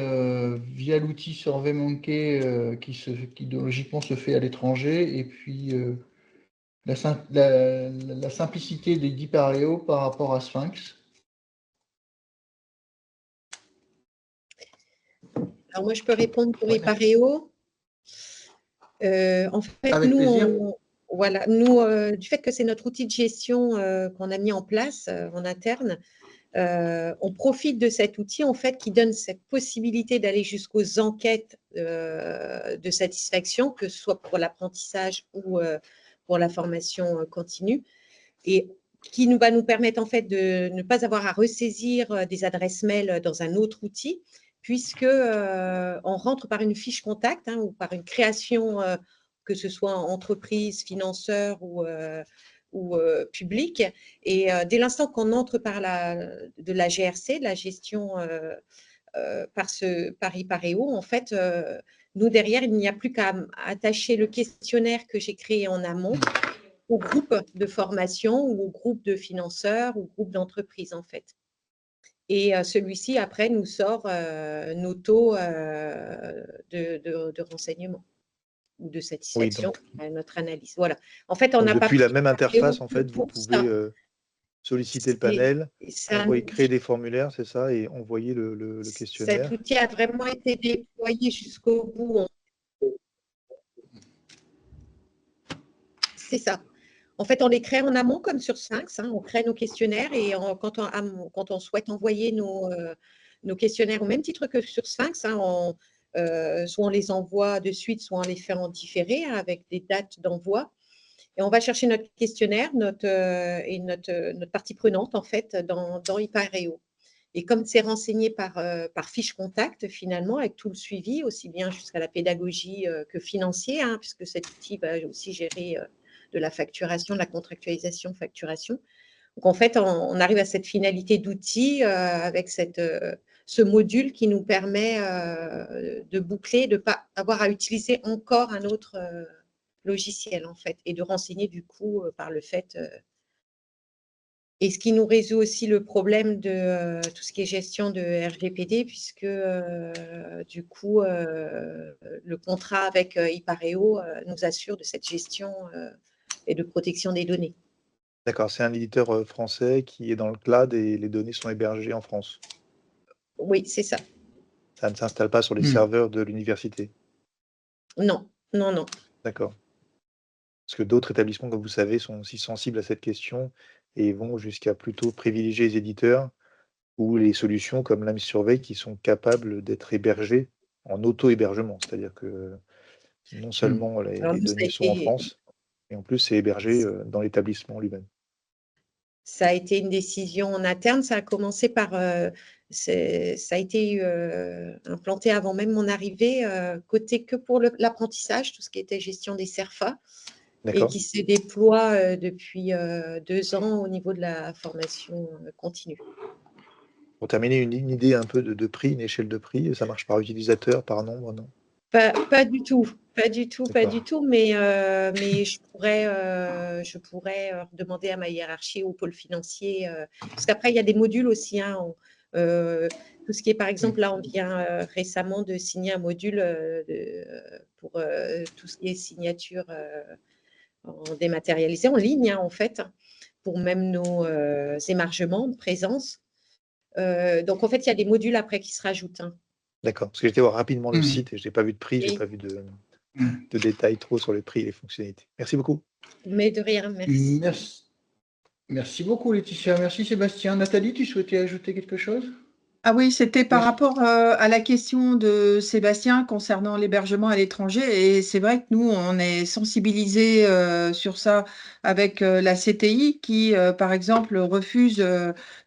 via l'outil SurveyMonkey qui logiquement se fait à l'étranger, et puis la simplicité des d'Ipareo par rapport à Sphinx? Alors moi, je peux répondre pour Ouais, Ipareo. En fait, avec plaisir. voilà, du fait que c'est notre outil de gestion qu'on a mis en place en interne, on profite de cet outil en fait qui donne cette possibilité d'aller jusqu'aux enquêtes de satisfaction, que ce soit pour l'apprentissage ou pour la formation continue, et qui va nous permettre en fait de ne pas avoir à ressaisir des adresses mail dans un autre outil, puisque on rentre par une fiche contact ou par une création, que ce soit entreprise, financeur ou public. Et dès l'instant qu'on entre par de la GRC, de la gestion par Ipareo, en fait, nous derrière, il n'y a plus qu'à attacher le questionnaire que j'ai créé en amont au groupe de formation ou au groupe de financeurs ou au groupe d'entreprises, en fait. Et celui-ci, après, nous sort nos taux de renseignement ou de Oui, satisfaction donc, à notre analyse. Voilà. En fait, on donc n'a pas depuis la pris même interface, en que fait, vous pour pouvez ça. solliciter le C'est panel, ça créer des formulaires, c'est ça, et envoyer le cet questionnaire. outil a vraiment été déployé jusqu'au bout. C'est ça. En fait, on les crée en amont comme sur Sphinx. On crée nos questionnaires et quand on souhaite envoyer nos questionnaires au même titre que sur Sphinx, soit on les envoie de suite, soit on les fait en différé avec des dates d'envoi. Et on va chercher notre questionnaire notre partie prenante en fait dans Hypareo. Et comme c'est renseigné par fiche contact, finalement, avec tout le suivi, aussi bien jusqu'à la pédagogie que financier, puisque cet outil va aussi gérer de la facturation, de la contractualisation, facturation. Donc, en fait, on arrive à cette finalité d'outil avec ce module qui nous permet de boucler, de ne pas avoir à utiliser encore un autre logiciel, en fait, et de renseigner, du coup, par le fait et ce qui nous résout aussi le problème de tout ce qui est gestion de RGPD, puisque du coup, le contrat avec Hypareo nous assure de cette gestion et de protection des données. D'accord, c'est un éditeur français qui est dans le cloud et les données sont hébergées en France. Oui, c'est ça. Ça ne s'installe pas sur les serveurs de l'université. Non, non, non. D'accord. Parce que d'autres établissements, comme vous savez, sont aussi sensibles à cette question et vont jusqu'à plutôt privilégier les éditeurs ou les solutions comme l'AMS Surveil qui sont capables d'être hébergées en auto-hébergement. C'est-à-dire que non seulement Alors les nous, données sont en France, mais en plus c'est hébergé dans l'établissement lui-même. ça a été une décision en interne. Ça a commencé par, ça a été implanté avant même mon arrivée, côté que pour l'apprentissage, tout ce qui était gestion des CERFA, et D'accord. qui se déploie depuis 2 ans au niveau de la formation continue. Pour terminer, une idée un peu de prix, une échelle de prix, ça marche par utilisateur, par nombre, non? Pas du tout, pas du tout, pas du D'accord. tout, mais je pourrais demander à ma hiérarchie, au pôle financier, parce qu'après, il y a des modules aussi, tout ce qui est, par exemple, là, on vient récemment de signer un module pour tout ce qui est signature en dématérialisé, en ligne, en fait, pour même nos émargements de présence. Donc, en fait, il y a des modules après qui se rajoutent. D'accord, parce que j'étais voir rapidement le site et je n'ai pas vu de prix, je n'ai Oui. pas vu de détails trop sur les prix et les fonctionnalités. Merci beaucoup. Mais de rien, merci. Merci beaucoup, Laetitia. Merci, Sébastien. Nathalie, tu souhaitais ajouter quelque chose? Ah oui, c'était par Oui. rapport à la question de Sébastien concernant l'hébergement à l'étranger. Et c'est vrai que nous, on est sensibilisés sur ça avec la CTI qui, par exemple, refuse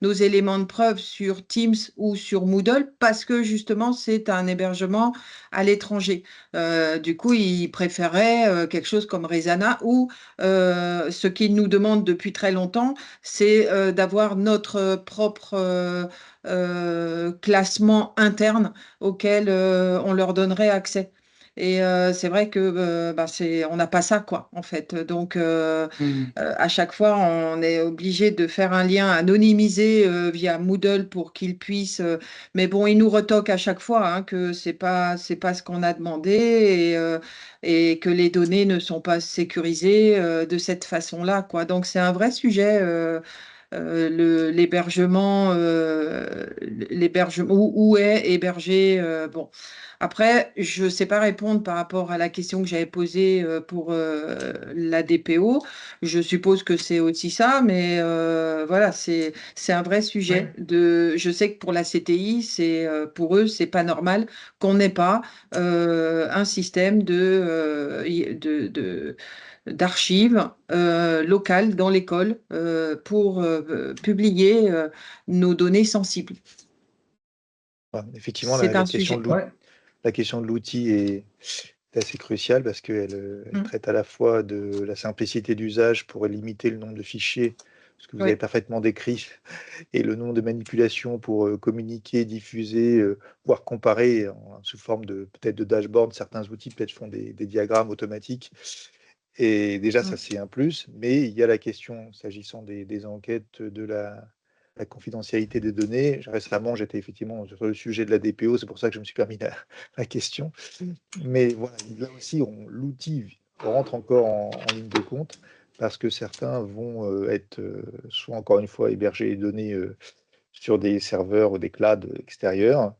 nos éléments de preuve sur Teams ou sur Moodle parce que justement, c'est un hébergement à l'étranger. Du coup, ils préféraient quelque chose comme Rezana ou ce qu'ils nous demandent depuis très longtemps, c'est d'avoir notre propre classement interne auquel on leur donnerait accès. Et c'est vrai que on n'a pas ça, quoi, en fait. Donc, à chaque fois, on est obligé de faire un lien anonymisé via Moodle pour qu'ils puissent. Mais bon, ils nous retoquent à chaque fois que c'est pas ce qu'on a demandé et que les données ne sont pas sécurisées de cette façon-là, quoi. Donc, c'est un vrai sujet. L'hébergement, où est hébergé. Bon, après, je ne sais pas répondre par rapport à la question que j'avais posée pour la DPO. Je suppose que c'est aussi ça, mais voilà, c'est un vrai sujet. Je sais que pour la CTI, pour eux, c'est pas normal qu'on n'ait pas un système d'archives locales dans l'école pour publier nos données sensibles. Effectivement, C'est la un question sujet. la question de l'outil est assez cruciale parce qu'elle traite à la fois de la simplicité d'usage pour limiter le nombre de fichiers, ce que vous avez parfaitement décrit, et le nombre de manipulations pour communiquer, diffuser, voire comparer sous forme peut-être de dashboard. Certains outils peut-être font des diagrammes automatiques. Et déjà, ça, c'est un plus. Mais il y a la question, s'agissant des enquêtes de la la confidentialité des données. Récemment, j'étais effectivement sur le sujet de la DPO, c'est pour ça que je me suis permis la question. Mais voilà, là aussi, l'outil rentre encore en ligne de compte parce que certains vont être soit encore une fois héberger les données sur des serveurs ou des clouds extérieurs,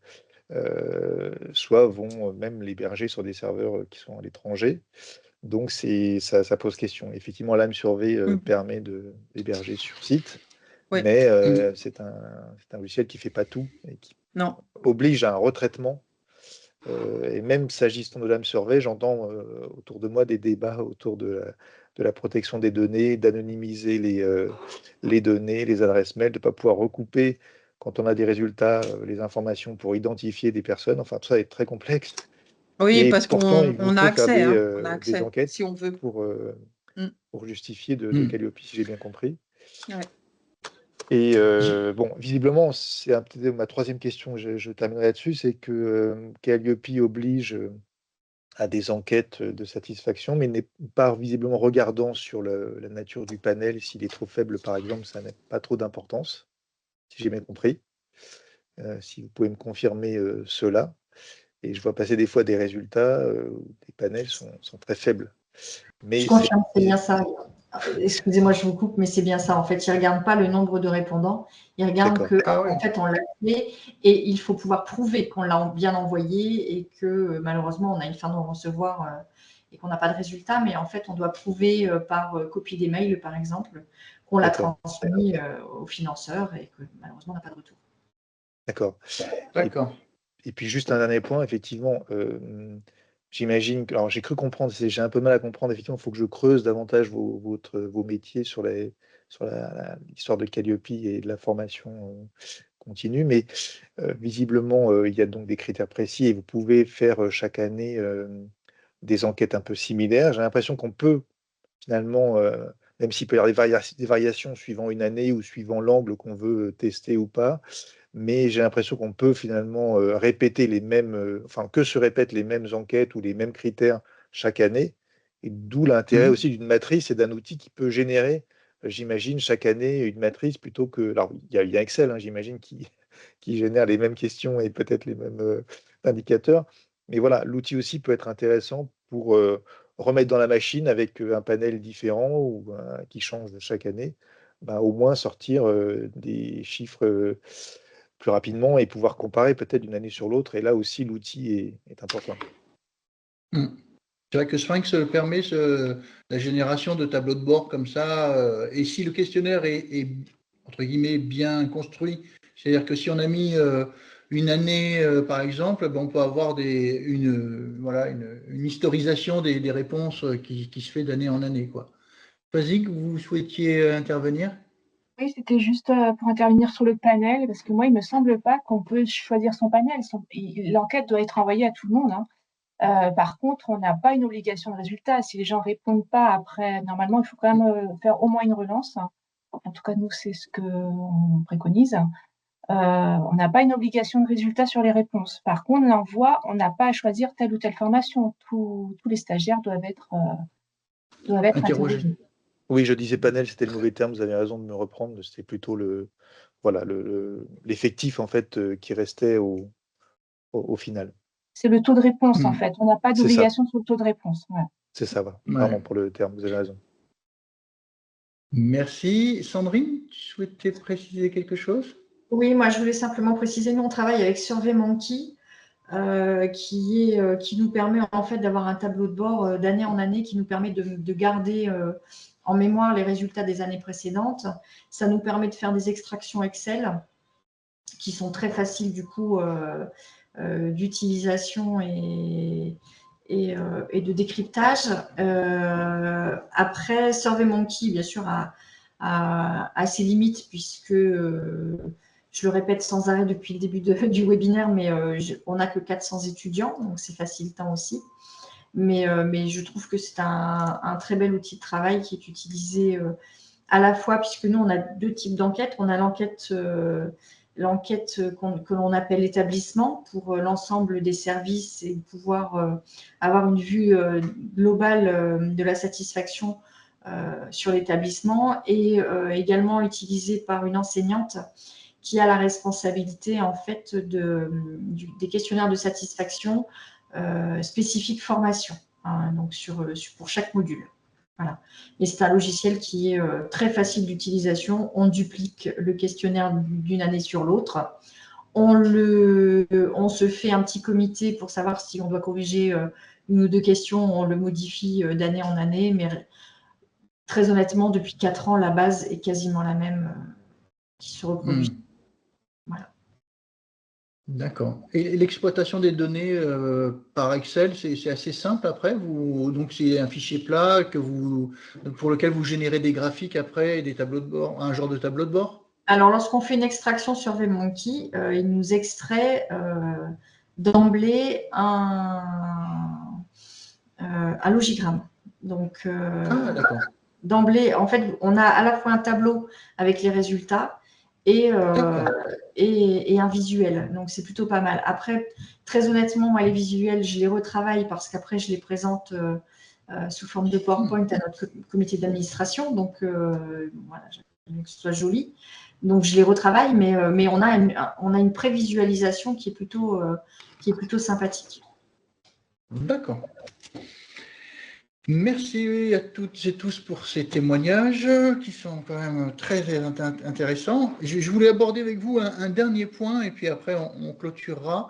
soit vont même l'héberger sur des serveurs qui sont à l'étranger. Donc, ça pose question. Effectivement, Lime Survey permet d'héberger sur site, Ouais. mais c'est un logiciel qui ne fait pas tout et qui Non. oblige à un retraitement. Et même s'agissant de Lime Survey, j'entends autour de moi des débats autour de la protection des données, d'anonymiser les données, les adresses mail, de ne pas pouvoir recouper, quand on a des résultats, les informations pour identifier des personnes. Enfin, tout ça est très complexe. Oui, Et parce pourtant, il qu'on vous a faut faire accès, hein, on a des accès, enquêtes si on veut. Mm. pour justifier de Mm. Calliope, si j'ai bien compris. Ouais. Et bon, visiblement, c'est peut-être ma troisième question, je terminerai là-dessus, c'est que Calliope oblige à des enquêtes de satisfaction, mais n'est pas visiblement regardant sur la nature du panel. S'il est trop faible, par exemple, ça n'a pas trop d'importance, si j'ai bien compris. Si vous pouvez me confirmer cela. Et je vois passer des fois des résultats où des panels sont très faibles. Mais Je confirme, c'est bien ça. Excusez-moi, je vous coupe, mais c'est bien ça. En fait, ils ne regardent pas le nombre de répondants. Ils regardent que, en fait, on l'a fait et il faut pouvoir prouver qu'on l'a bien envoyé et que malheureusement, on a une fin de recevoir et qu'on n'a pas de résultat. Mais en fait, on doit prouver par copie des mails, par exemple, qu'on l'a transmis aux financeurs et que malheureusement, on n'a pas de retour. D'accord. D'accord. Et puis juste un dernier point, effectivement, j'imagine que, alors j'ai cru comprendre, j'ai un peu mal à comprendre, effectivement, il faut que je creuse davantage vos métiers sur l'histoire de Calliope et de la formation continue, mais visiblement, il y a donc des critères précis et vous pouvez faire chaque année des enquêtes un peu similaires. J'ai l'impression qu'on peut finalement, même s'il peut y avoir des variations suivant une année ou suivant l'angle qu'on veut tester ou pas, mais j'ai l'impression qu'on peut finalement répéter les mêmes, enfin que se répètent les mêmes enquêtes ou les mêmes critères chaque année, et d'où l'intérêt aussi d'une matrice et d'un outil qui peut générer, j'imagine, chaque année une matrice plutôt que. Alors, il y a Excel, hein, j'imagine, qui génère les mêmes questions et peut-être les mêmes indicateurs, mais voilà, l'outil aussi peut être intéressant pour remettre dans la machine avec un panel différent ou qui change chaque année, bah, au moins sortir des chiffres plus rapidement et pouvoir comparer peut-être d'une année sur l'autre. Et là aussi, l'outil est important. Mm. C'est vrai que Sphinx permet la génération de tableaux de bord comme ça. Et si le questionnaire est, entre guillemets, bien construit, c'est-à-dire que si on a mis une année, par exemple, ben, on peut avoir une historisation des réponses qui se fait d'année en année, quoi. Vas-y, que vous souhaitiez intervenir? Oui, c'était juste pour intervenir sur le panel, parce que moi, il me semble pas qu'on peut choisir son panel. L'enquête doit être envoyée à tout le monde, hein. Par contre, on n'a pas une obligation de résultat. Si les gens répondent pas après, normalement, il faut quand même faire au moins une relance. En tout cas, nous, c'est ce qu'on préconise. On n'a pas une obligation de résultat sur les réponses. Par contre, l'envoi, on n'a pas à choisir telle ou telle formation. Tous les stagiaires doivent être Interrogé. interrogés. Oui, je disais panel, c'était le mauvais terme, vous avez raison de me reprendre. C'était plutôt l'effectif en fait qui restait au final. C'est le taux de réponse, en fait. On n'a pas C'est ça. d'obligation sur le taux de réponse. Ouais. C'est ça, voilà. Ouais. Vraiment pour le terme, vous avez raison. Merci. Sandrine, tu souhaitais préciser quelque chose? Oui, moi, je voulais simplement préciser, nous, on travaille avec SurveyMonkey, qui nous permet en fait d'avoir un tableau de bord d'année en année qui nous permet de garder en mémoire les résultats des années précédentes. Ça nous permet de faire des extractions Excel qui sont très faciles du coup d'utilisation et de décryptage. Après, SurveyMonkey, bien sûr, a ses limites puisque je le répète sans arrêt depuis le début du webinaire, mais on n'a que 400 étudiants, donc c'est facilitant aussi. Mais je trouve que c'est un très bel outil de travail qui est utilisé à la fois, puisque nous, on a deux types d'enquêtes. On a l'enquête que l'on appelle établissement pour l'ensemble des services et pouvoir avoir une vue globale de la satisfaction sur l'établissement et également utilisé par une enseignante qui a la responsabilité en fait des questionnaires de satisfaction spécifiques formation, hein, donc pour chaque module. Voilà. Et c'est un logiciel qui est très facile d'utilisation. On duplique le questionnaire d'une année sur l'autre. On se fait un petit comité pour savoir si on doit corriger une ou deux questions. On le modifie d'année en année, mais très honnêtement, depuis 4 ans, la base est quasiment la même qui se reproduit. Voilà. D'accord. Et l'exploitation des données par Excel, c'est assez simple après. Donc c'est un fichier plat pour lequel vous générez des graphiques après et des tableaux de bord, un genre de tableau de bord? Alors, lorsqu'on fait une extraction sur VMonkey, il nous extrait d'emblée un logigramme. Donc, Ah, d'accord. d'emblée, en fait, on a à la fois un tableau avec les résultats et un visuel. Donc, c'est plutôt pas mal. Après, très honnêtement, moi, les visuels, je les retravaille parce qu'après, je les présente sous forme de PowerPoint à notre comité d'administration. Donc, voilà, j'aime que ce soit joli. Donc, je les retravaille, mais on a une prévisualisation qui est plutôt sympathique. D'accord. Merci à toutes et tous pour ces témoignages qui sont quand même très intéressants. Je voulais aborder avec vous un dernier point et puis après on clôturera.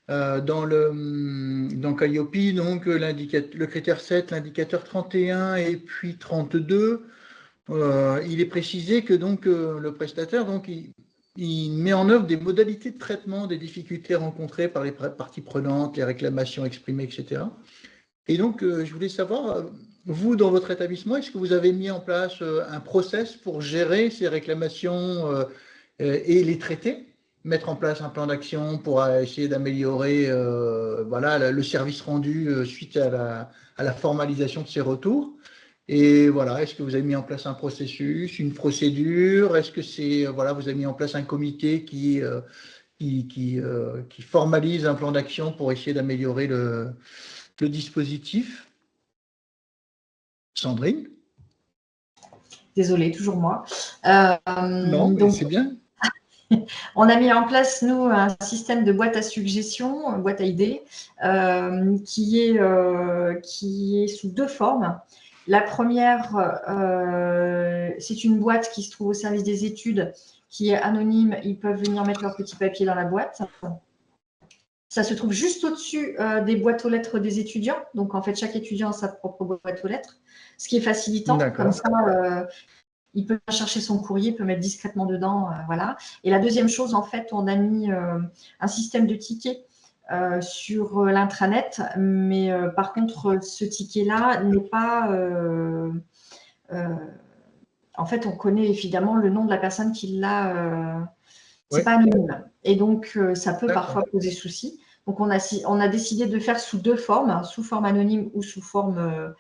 Dans Calliope, donc le critère 7, l'indicateur 31 et puis 32, il est précisé que donc le prestataire donc il met en œuvre des modalités de traitement des difficultés rencontrées par les parties prenantes, les réclamations exprimées, etc. Et donc, je voulais savoir, vous, dans votre établissement, est-ce que vous avez mis en place un process pour gérer ces réclamations et les traiter? Mettre en place un plan d'action pour essayer d'améliorer voilà, le service rendu suite à la formalisation de ces retours. Et voilà, est-ce que vous avez mis en place un processus, une procédure? Est-ce que voilà, vous avez mis en place un comité qui formalise un plan d'action pour essayer d'améliorer le dispositif? Sandrine? Désolée, toujours moi. Non, mais Donc, c'est bien. on a mis en place, nous, un système de boîte à suggestions, boîte à idées, qui est sous 2 formes. La première, c'est une boîte qui se trouve au service des études, qui est anonyme. Ils peuvent venir mettre leur petit papier dans la boîte. Ça se trouve juste au-dessus des boîtes aux lettres des étudiants. Donc, en fait, chaque étudiant a sa propre boîte aux lettres, ce qui est facilitant. Comme ça, il peut chercher son courrier, peut mettre discrètement dedans, voilà. Et la deuxième chose, en fait, on a mis un système de tickets sur l'intranet, mais par contre, ce ticket-là n'est pas… en fait, on connaît évidemment le nom de la personne qui l'a… c'est pas anonyme. Et donc, ça peut parfois poser souci. Donc, on a décidé de faire sous 2 formes, sous forme anonyme ou sous forme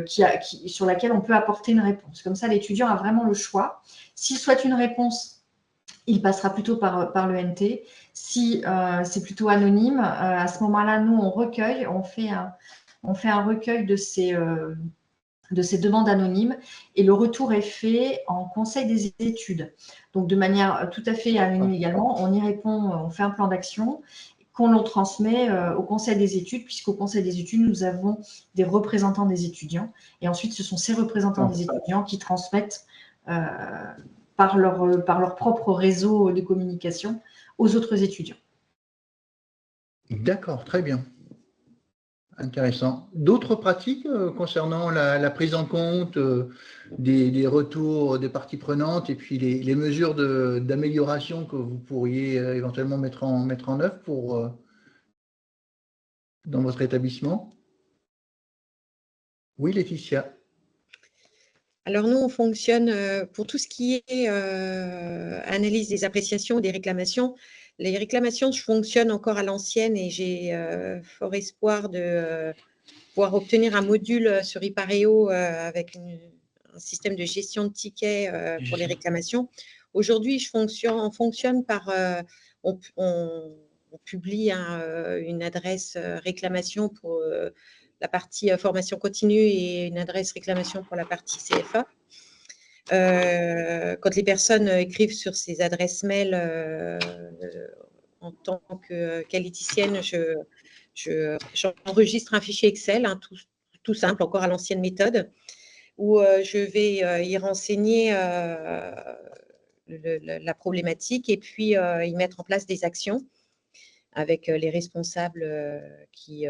sur laquelle on peut apporter une réponse. Comme ça, l'étudiant a vraiment le choix. S'il souhaite une réponse, il passera plutôt par le NT. Si c'est plutôt anonyme, à ce moment-là, nous, on recueille, on fait un recueil de ces demandes anonymes et le retour est fait en conseil des études. Donc, de manière tout à fait anonyme également, on y répond, on fait un plan d'action qu'on l'on transmet au conseil des études, puisqu'au conseil des études, nous avons des représentants des étudiants. Et ensuite, ce sont ces représentants des étudiants qui transmettent par leur propre réseau de communication aux autres étudiants. D'accord, très bien. Intéressant. D'autres pratiques concernant la prise en compte des retours des parties prenantes et puis les mesures d'amélioration que vous pourriez éventuellement mettre en œuvre dans votre établissement? Oui, Laetitia. Alors nous, on fonctionne pour tout ce qui est analyse des appréciations, des réclamations. Les réclamations, je fonctionne encore à l'ancienne et j'ai fort espoir de pouvoir obtenir un module sur Ipareo avec un système de gestion de tickets pour les réclamations. Aujourd'hui, on fonctionne par… on publie une adresse réclamation pour la partie formation continue et une adresse réclamation pour la partie CFA. Quand les personnes écrivent sur ces adresses mail en tant que qualiticienne, j'enregistre un fichier Excel, hein, tout simple, encore à l'ancienne méthode, où je vais y renseigner la problématique et puis y mettre en place des actions avec les responsables qui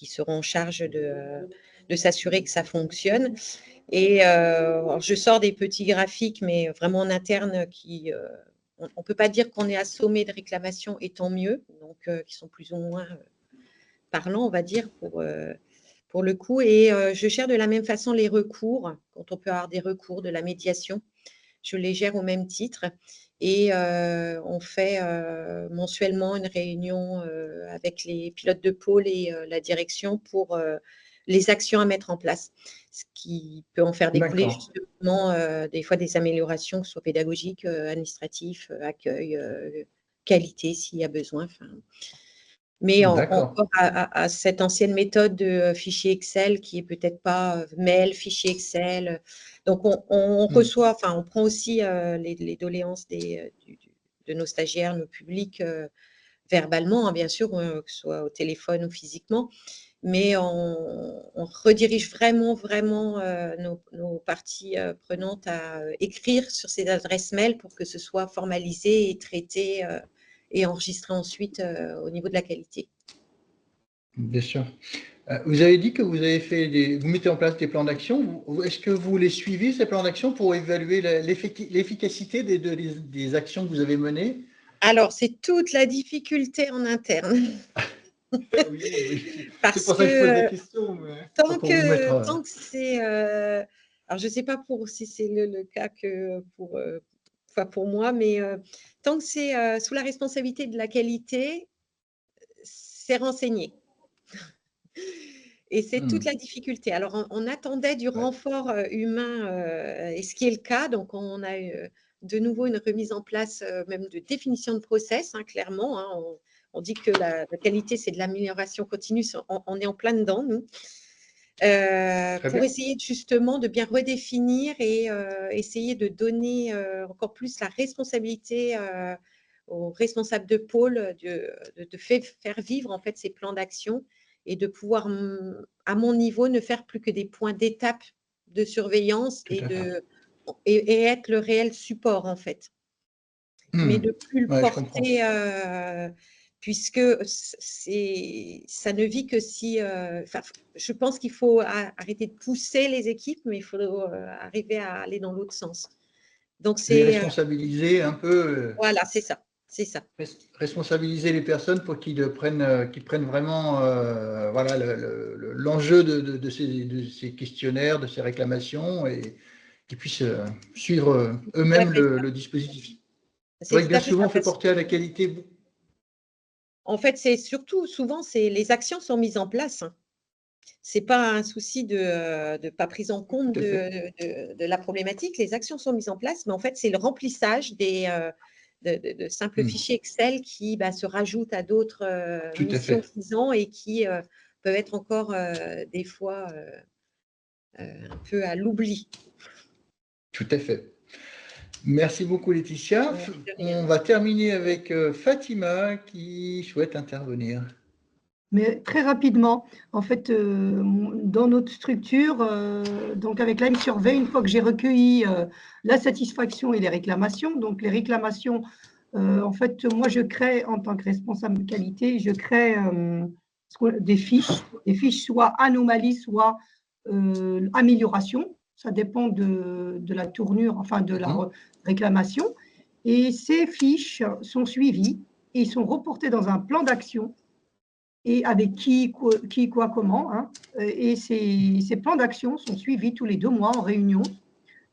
seront en charge de s'assurer que ça fonctionne. Et je sors des petits graphiques, mais vraiment en interne, on ne peut pas dire qu'on est assommé de réclamations, et tant mieux, donc qui sont plus ou moins parlants, on va dire, pour le coup. Et je gère de la même façon les recours, quand on peut avoir des recours, de la médiation. Je les gère au même titre. Et on fait mensuellement une réunion avec les pilotes de pôle et la direction pour les actions à mettre en place, ce qui peut en faire découler justement des fois des améliorations, que ce soit pédagogiques, administratifs, accueil, qualité s'il y a besoin. Mais encore à cette ancienne méthode de fichier Excel qui est peut-être pas mail, fichier Excel. Donc, on reçoit, enfin, on prend aussi les doléances de nos stagiaires, nos publics, verbalement, hein, bien sûr, que ce soit au téléphone ou physiquement, mais on redirige vraiment nos parties prenantes à écrire sur ces adresses mail pour que ce soit formalisé et traité et enregistré ensuite au niveau de la qualité. Bien sûr. Vous avez dit que vous mettez en place des plans d'action. Est-ce que vous les suivez, ces plans d'action, pour évaluer l'efficacité des actions que vous avez menées? Alors, c'est toute la difficulté en interne. Oui. Parce c'est pour ça que je pose des que questions. Mais tant pour vous mettre, que c'est… alors, je ne sais pas si c'est le cas que pour moi, mais tant que c'est sous la responsabilité de la qualité, c'est renseigné. Et c'est toute la difficulté. Alors, on attendait du renfort humain, et ce qui est le cas. Donc, on a eu de nouveau une remise en place même de définition de process, hein, clairement. Hein. On dit que la qualité, c'est de l'amélioration continue. On est en plein dedans, nous. Pour essayer justement de bien redéfinir et essayer de donner encore plus la responsabilité aux responsables de pôle de faire vivre en fait ces plans d'action et de pouvoir, à mon niveau, ne faire plus que des points d'étape de surveillance et être le réel support en fait. Mais de plus le porter, puisque ça ne vit que si… je pense qu'il faut arrêter de pousser les équipes, mais il faut arriver à aller dans l'autre sens. Donc, les responsabiliser un peu. Voilà, c'est ça. Responsabiliser les personnes pour qu'ils prennent vraiment l'enjeu de ces questionnaires, de ces réclamations, et qu'ils puissent suivre eux-mêmes le dispositif. C'est vrai que bien souvent, on fait porter à la qualité. En fait, c'est surtout, souvent, les actions sont mises en place. Hein. Ce n'est pas un souci de pas prise en compte de la problématique. Les actions sont mises en place, mais en fait, c'est le remplissage de simples fichiers Excel qui se rajoutent à d'autres missions qu'ils ont et qui peuvent être encore des fois un peu à l'oubli. Tout à fait. Merci beaucoup, Laetitia. On va terminer avec Fatima qui souhaite intervenir. Mais très rapidement, en fait, dans notre structure, donc avec Lime Survey, une fois que j'ai recueilli la satisfaction et les réclamations, donc les réclamations, en fait, moi, je crée, en tant que responsable de qualité, je crée des fiches soit anomalies, soit amélioration. Ça dépend de la tournure, enfin de la réclamation. Et ces fiches sont suivies et sont reportées dans un plan d'action. Et avec qui, quoi, comment. Hein. Et ces plans d'action sont suivis tous les 2 mois en réunion.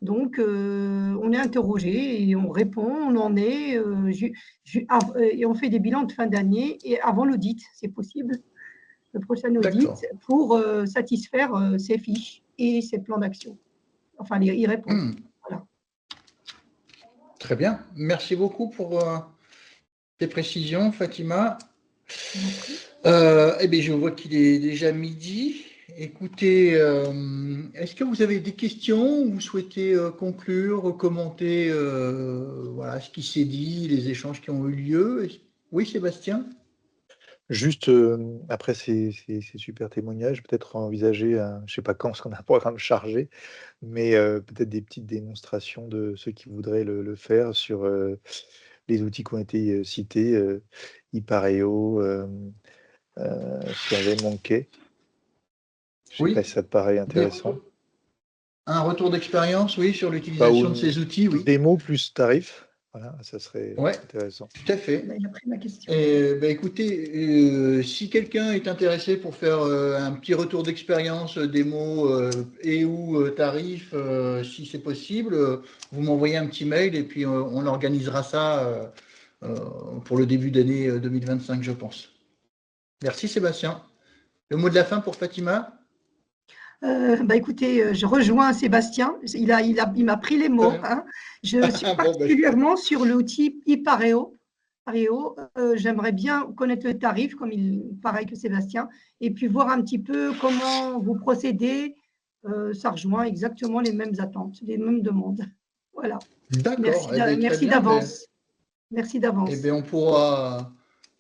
Donc, on est interrogé et on répond, on en est, et on fait des bilans de fin d'année et avant l'audit, c'est possible, le prochain audit, pour satisfaire ces fiches et ces plans d'action. Enfin, y répondre. Voilà. Très bien. Merci beaucoup pour tes précisions, Fatima. Eh bien, je vois qu'il est déjà midi. Écoutez, est-ce que vous avez des questions ou vous souhaitez conclure, commenter voilà, ce qui s'est dit, les échanges qui ont eu lieu? Oui, Sébastien? Juste, après ces super témoignages, peut-être envisager je sais pas quand, parce qu'on a un programme chargé, mais peut-être des petites démonstrations de ceux qui voudraient le faire sur, les outils qui ont été, cités, Ipareo, SurveyMonkey. Je sais pas Oui. si ça te paraît intéressant. Un retour d'expérience, oui, sur Ou l'utilisation de une ces outils, oui. démo plus tarif, voilà, ça serait Ouais, intéressant. tout à fait. Il a pris ma question. Écoutez, si quelqu'un est intéressé pour faire un petit retour d'expérience, démo et ou tarif, si c'est possible, vous m'envoyez un petit mail et puis on organisera ça pour le début d'année 2025, je pense. Merci Sébastien. Le mot de la fin pour Fatima? Écoutez, je rejoins Sébastien. Il m'a pris les mots. Hein. Je suis particulièrement sur l'outil Ipareo. J'aimerais bien connaître le tarif, pareil que Sébastien, et puis voir un petit peu comment vous procédez. Ça rejoint exactement les mêmes attentes, les mêmes demandes. Voilà. D'accord. Merci d'avance. Merci d'avance. Eh bien, on pourra.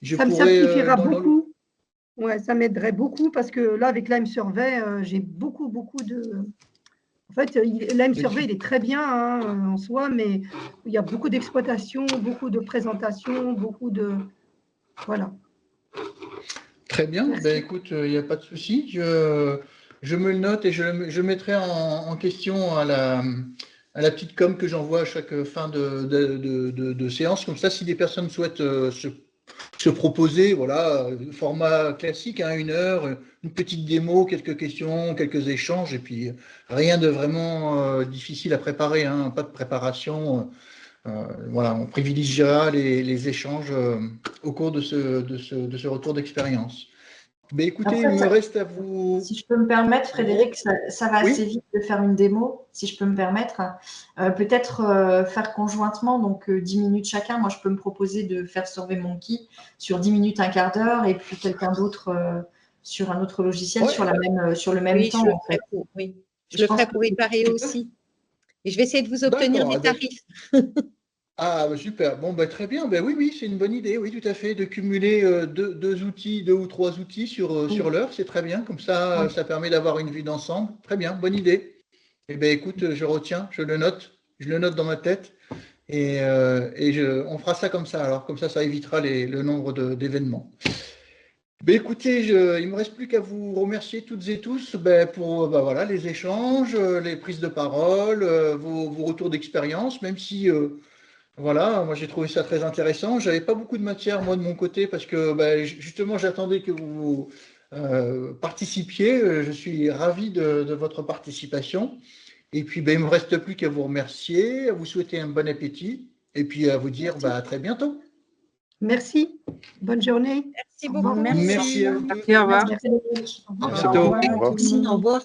Ça me simplifiera beaucoup. Ouais, ça m'aiderait beaucoup parce que là, avec Lime Survey, j'ai beaucoup de. En fait, Lime Survey, il est très bien en soi, mais il y a beaucoup d'exploitation, beaucoup de présentations, beaucoup de. Voilà. Très bien. Écoute, il n'y a pas de souci. Je me le note et je mettrai en question à la petite com que j'envoie à chaque fin de séance. Comme ça, si des personnes souhaitent se proposer, voilà, format classique, 1 heure, une petite démo, quelques questions, quelques échanges, et puis rien de vraiment difficile à préparer, pas de préparation. Voilà, on privilégiera les échanges au cours de ce retour d'expérience. Mais écoutez, Après, il me reste à vous. Si je peux me permettre, Frédéric, ça va assez vite de faire une démo, si je peux me permettre. Peut-être faire conjointement, donc 10 minutes chacun. Moi, je peux me proposer de faire SurveyMonkey sur 10 minutes, un quart d'heure, et puis quelqu'un d'autre sur un autre logiciel sur le même temps. Je le ferai pour Ipareo aussi. Et je vais essayer de vous obtenir des tarifs. Ah, super. Bon, très bien. Oui, c'est une bonne idée. Oui, tout à fait. De cumuler 2 ou 3 outils sur l'heure, c'est très bien. Comme ça, ça permet d'avoir une vue d'ensemble. Très bien, bonne idée. Eh bien, écoute, je retiens, je le note dans ma tête. Et on fera ça comme ça. Alors, comme ça évitera le nombre d'événements. Écoutez, il ne me reste plus qu'à vous remercier toutes et tous pour voilà, les échanges, les prises de parole, vos retours d'expérience, même si. Voilà, moi j'ai trouvé ça très intéressant. J'avais pas beaucoup de matière moi de mon côté parce que justement j'attendais que vous participiez. Je suis ravi de votre participation. Et puis il me reste plus qu'à vous remercier, à vous souhaiter un bon appétit et puis à vous dire à très bientôt. Merci. Bonne journée. Merci beaucoup. Merci à vous. Merci, au revoir. À bientôt. Au revoir. Au revoir.